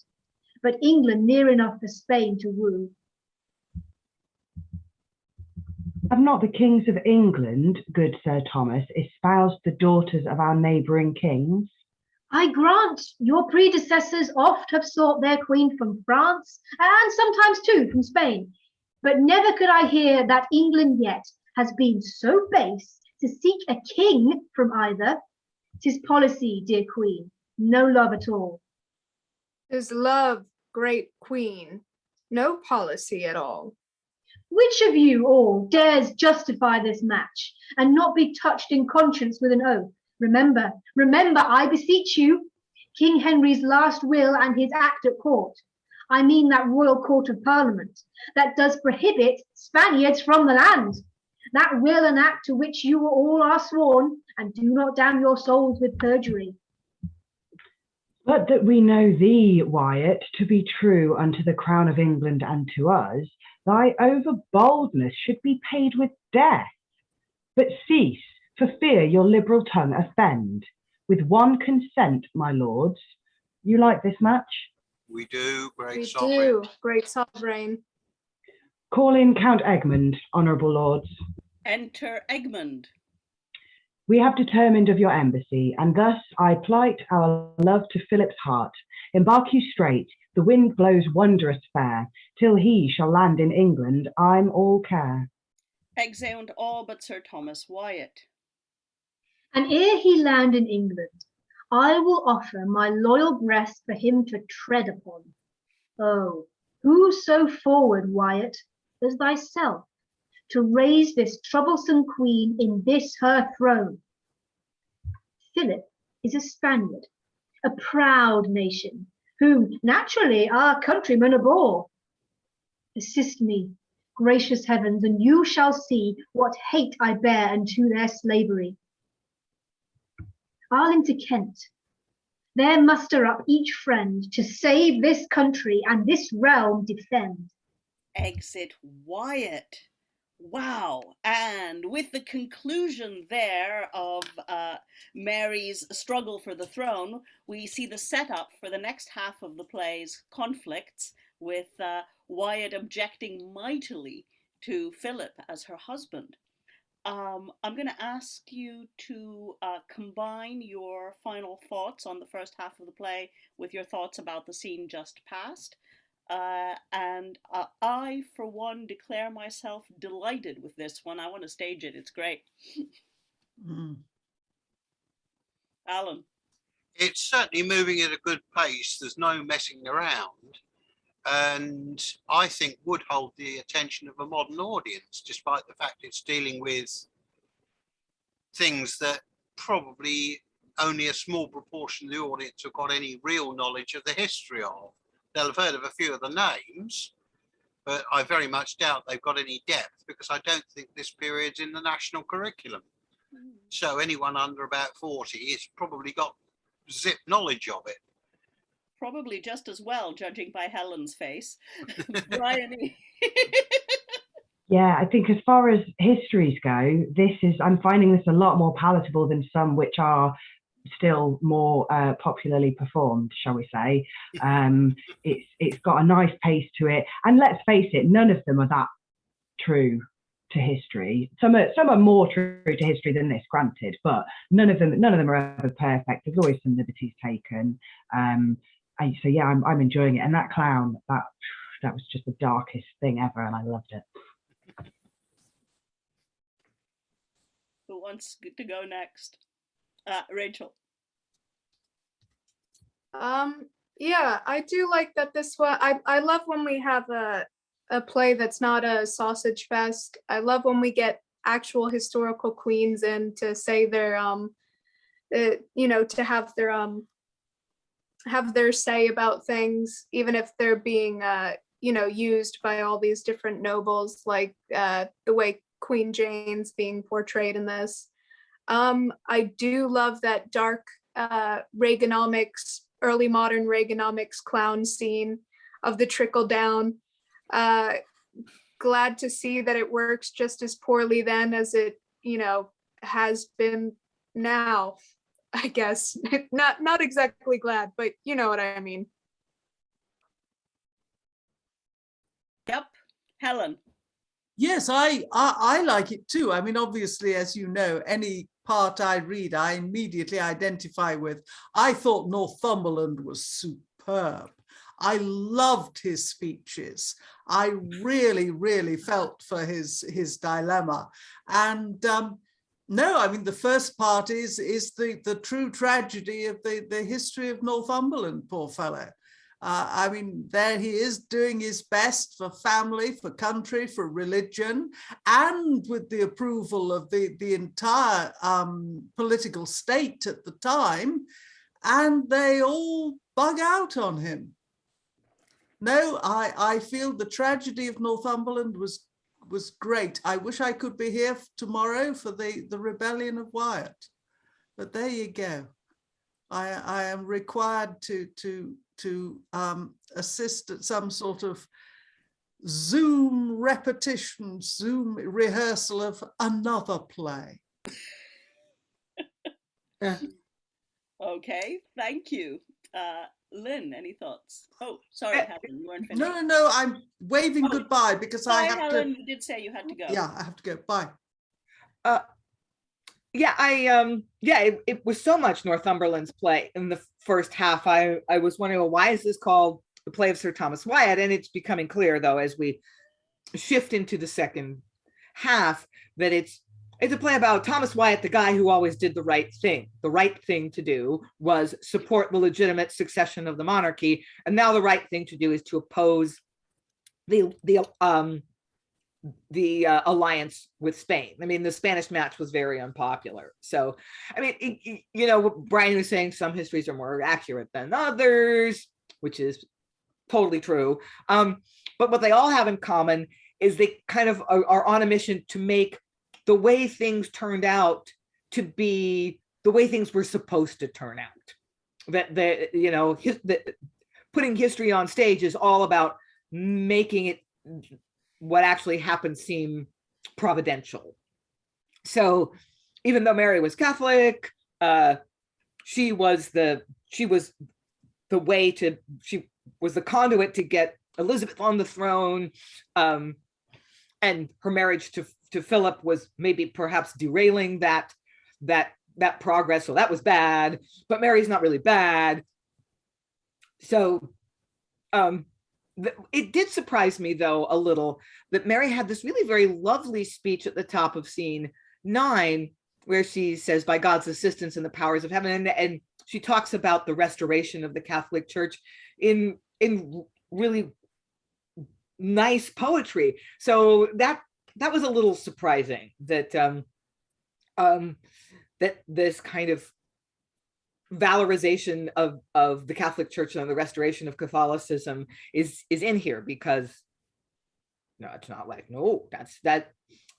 but England near enough for Spain to woo. Have not the kings of England, good Sir Thomas, espoused the daughters of our neighbouring kings? I grant your predecessors oft have sought their queen from France, and sometimes too from Spain, but never could I hear that England yet has been so base to seek a king from either. 'Tis policy, dear queen, no love at all. 'Tis love, great queen, no policy at all. Which of you all dares justify this match, and not be touched in conscience with an oath? Remember, I beseech you, King Henry's last will and his act at court. I mean that royal court of parliament, that does prohibit Spaniards from the land. That will and act to which you all are sworn, and do not damn your souls with perjury. But that we know thee, Wyatt, to be true unto the crown of England and to us, thy over boldness should be paid with death. But cease, for fear your liberal tongue offend. With one consent, my lords, you like this match? We do, great We sovereign. do, great sovereign. Call in Count Egmont, honourable lords. Enter Egmont. We have determined of your embassy, and thus I plight our love to Philip's heart. Embark you straight, the wind blows wondrous fair, till he shall land in England, I'm all care. Exeunt all but Sir Thomas Wyatt. And ere he land in England, I will offer my loyal breast for him to tread upon. Oh, who so forward, Wyat, as thyself, to raise this troublesome queen in this her throne? Philip is a Spaniard, a proud nation, whom naturally our countrymen abhor. Assist me, gracious heavens, and you shall see what hate I bear unto their slavery. I'll into Kent, there muster up each friend to save this country and this realm defend. Exit Wyat. Wow. And with the conclusion there of Mary's struggle for the throne, we see the setup for the next half of the play's conflicts, with Wyat objecting mightily to Philip as her husband. I'm going to ask you to combine your final thoughts on the first half of the play with your thoughts about the scene just past. And I, for one, declare myself delighted with this one. I want to stage it. It's great. Alan. It's certainly moving at a good pace. There's no messing around. And I think would hold the attention of a modern audience, despite the fact it's dealing with things that probably only a small proportion of the audience have got any real knowledge of the history of. They'll have heard of a few of the names, but I very much doubt they've got any depth, because I don't think this period's in the national curriculum. So anyone under about 40 has probably got zip knowledge of it. Probably just as well, judging by Helen's face. Briony. Yeah, I think as far as histories go, I'm finding this a lot more palatable than some which are still more popularly performed, shall we say. It's got a nice pace to it, and let's face it, none of them are that true to history. Some are more true to history than this, granted, but none of them are ever perfect. There's always some liberties taken. So yeah, I'm enjoying it. And that clown, that was just the darkest thing ever, and I loved it. Who wants to go next? Rachael. Yeah, I do like that this one. I love when we have a play that's not a sausage fest. I love when we get actual historical queens in to say their to have their say about things, even if they're being used by all these different nobles, like the way Queen Jane's being portrayed in this. I do love that dark Reaganomics, early modern Reaganomics clown scene of the trickle down. Glad to see that it works just as poorly then as it has been now, I guess. Not exactly glad, but you know what I mean. Yep. Helen. Yes, I like it too. I mean, obviously, as you know, any part I read, I immediately identify with. I thought Northumberland was superb. I loved his speeches. I really, really felt for his dilemma. And no, I mean, the first part is the true tragedy of the history of Northumberland, poor fellow. I mean, there he is doing his best for family, for country, for religion, and with the approval of the entire political state at the time, and they all bug out on him. No, I feel the tragedy of Northumberland was great. I wish I could be here tomorrow for the rebellion of Wyat, but there you go. I am required to assist at some sort of Zoom repetition, Zoom rehearsal of another play. Okay, thank you. Lynn, any thoughts? Oh, sorry, Helen, you weren't finished. No, I'm waving goodbye because I have Helen, to. you did say you had to go. Yeah, I have to go. Bye. it was so much Northumberland's play in the first half. I was wondering, well, why is this called the play of Sir Thomas Wyatt? And it's becoming clear, though, as we shift into the second half, that it's a play about Thomas Wyatt, the guy who always did the right thing. The right thing to do was support the legitimate succession of the monarchy, and now the right thing to do is to oppose the alliance with Spain. I mean, the Spanish match was very unpopular. So, I mean, Brian was saying some histories are more accurate than others, which is totally true. But what they all have in common is they kind of are on a mission to make the way things turned out to be the way things were supposed to turn out. That putting history on stage is all about making it what actually happened seem providential. So even though Mary was Catholic, she was the conduit to get Elizabeth on the throne, and her marriage to Philip was maybe perhaps derailing that progress. So that was bad, but Mary's not really bad. So it did surprise me, though, a little that Mary had this really very lovely speech at the top of scene 9, where she says, by God's assistance and the powers of heaven, and she talks about the restoration of the Catholic Church in really nice poetry. So that was a little surprising that that this kind of valorization of the Catholic Church and the restoration of Catholicism is in here, because it's not like,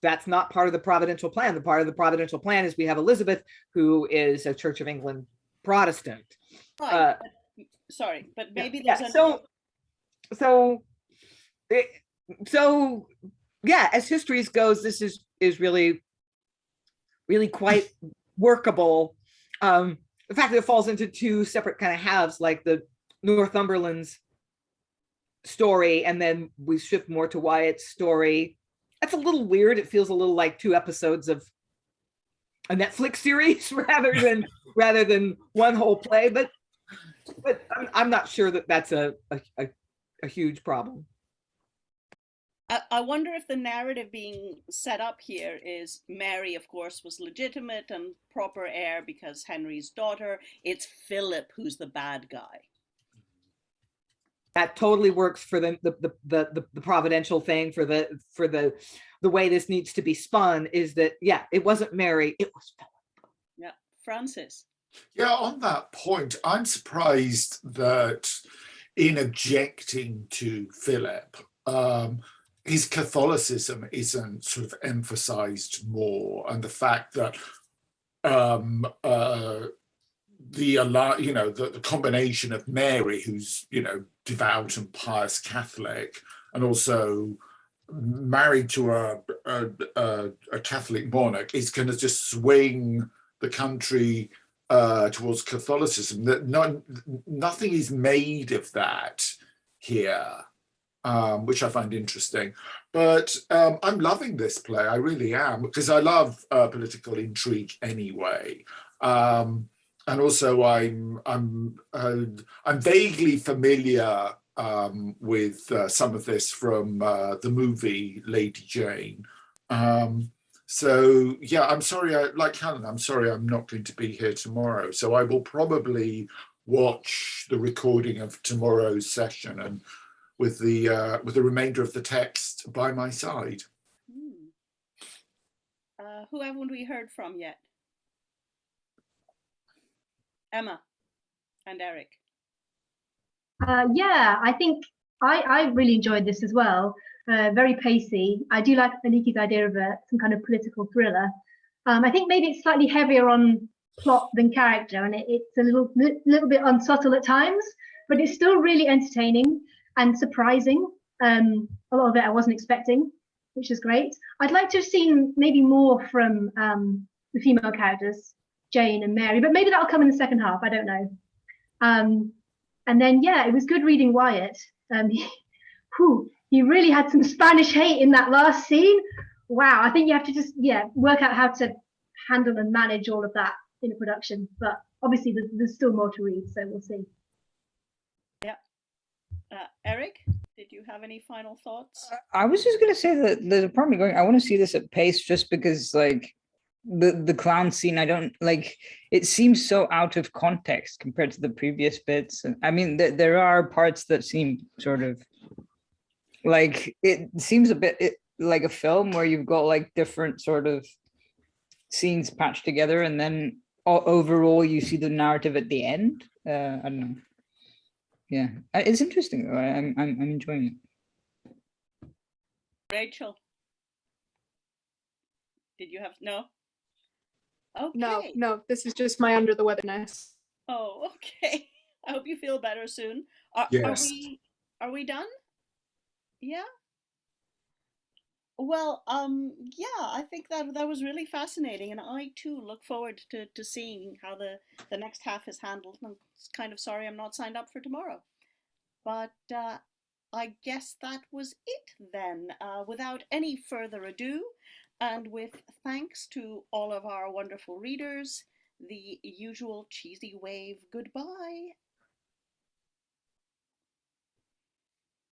that's not part of the providential plan. The part of the providential plan is we have Elizabeth, who is a Church of England Protestant. Right. But maybe there's as histories goes, this is really quite workable. The fact that it falls into 2 separate kind of halves, like the Northumberland's story, and then we shift more to Wyatt's story. That's a little weird. It feels a little like 2 episodes of a Netflix series rather than one whole play. But I'm not sure that that's a huge problem. I wonder if the narrative being set up here is Mary, of course, was legitimate and proper heir because Henry's daughter. It's Philip who's the bad guy. That totally works for the providential thing, for the way this needs to be spun, is that it wasn't Mary, it was Philip. Yeah, Francis. Yeah, on that point, I'm surprised that in objecting to Philip, his Catholicism isn't sort of emphasized more, and the fact that the combination of Mary, who's devout and pious Catholic, and also married to a Catholic monarch, is going to just swing the country towards Catholicism. That nothing is made of that here. Which I find interesting, but I'm loving this play. I really am, because I love political intrigue anyway, and also I'm vaguely familiar with some of this from the movie Lady Jane. So yeah, I'm sorry. Like Helen, I'm sorry I'm not going to be here tomorrow. So I will probably watch the recording of tomorrow's session and with the remainder of the text by my side. Who haven't we heard from yet? Emma and Eric. I think I really enjoyed this as well. Very pacey. I do like Aliki's idea of some kind of political thriller. I think maybe it's slightly heavier on plot than character, and it's a little bit unsubtle at times, but it's still really entertaining and surprising. A lot of it I wasn't expecting, which is great. I'd like to have seen maybe more from the female characters, Jane and Mary, but maybe that'll come in the second half, I don't know. And then, it was good reading Wyat. He really had some Spanish hate in that last scene. Wow, I think you have to just, work out handle and manage all of that in a production. But obviously, there's still more to read, so we'll see. Yeah. Eric, did you have any final thoughts? I was just gonna say that there's a part of me going, I want to see this at pace, just because like the clown scene, I don't like, it seems so out of context compared to the previous bits. And I mean, there are parts that seem sort of like, it seems a bit like a film where you've got like different sort of scenes patched together, and then overall you see the narrative at the end. I don't know. Yeah, it's interesting though. I'm enjoying it. Rachael, did you have no? Okay. No, this is just my under the weatherness. Oh, okay. I hope you feel better soon. Yes. Are we done? Yeah. Well, yeah, I think that was really fascinating, and I too look forward to seeing how the next half is handled. I'm kind of sorry I'm not signed up for tomorrow, but I guess that was it then. Without any further ado, and with thanks to all of our wonderful readers, the usual cheesy wave goodbye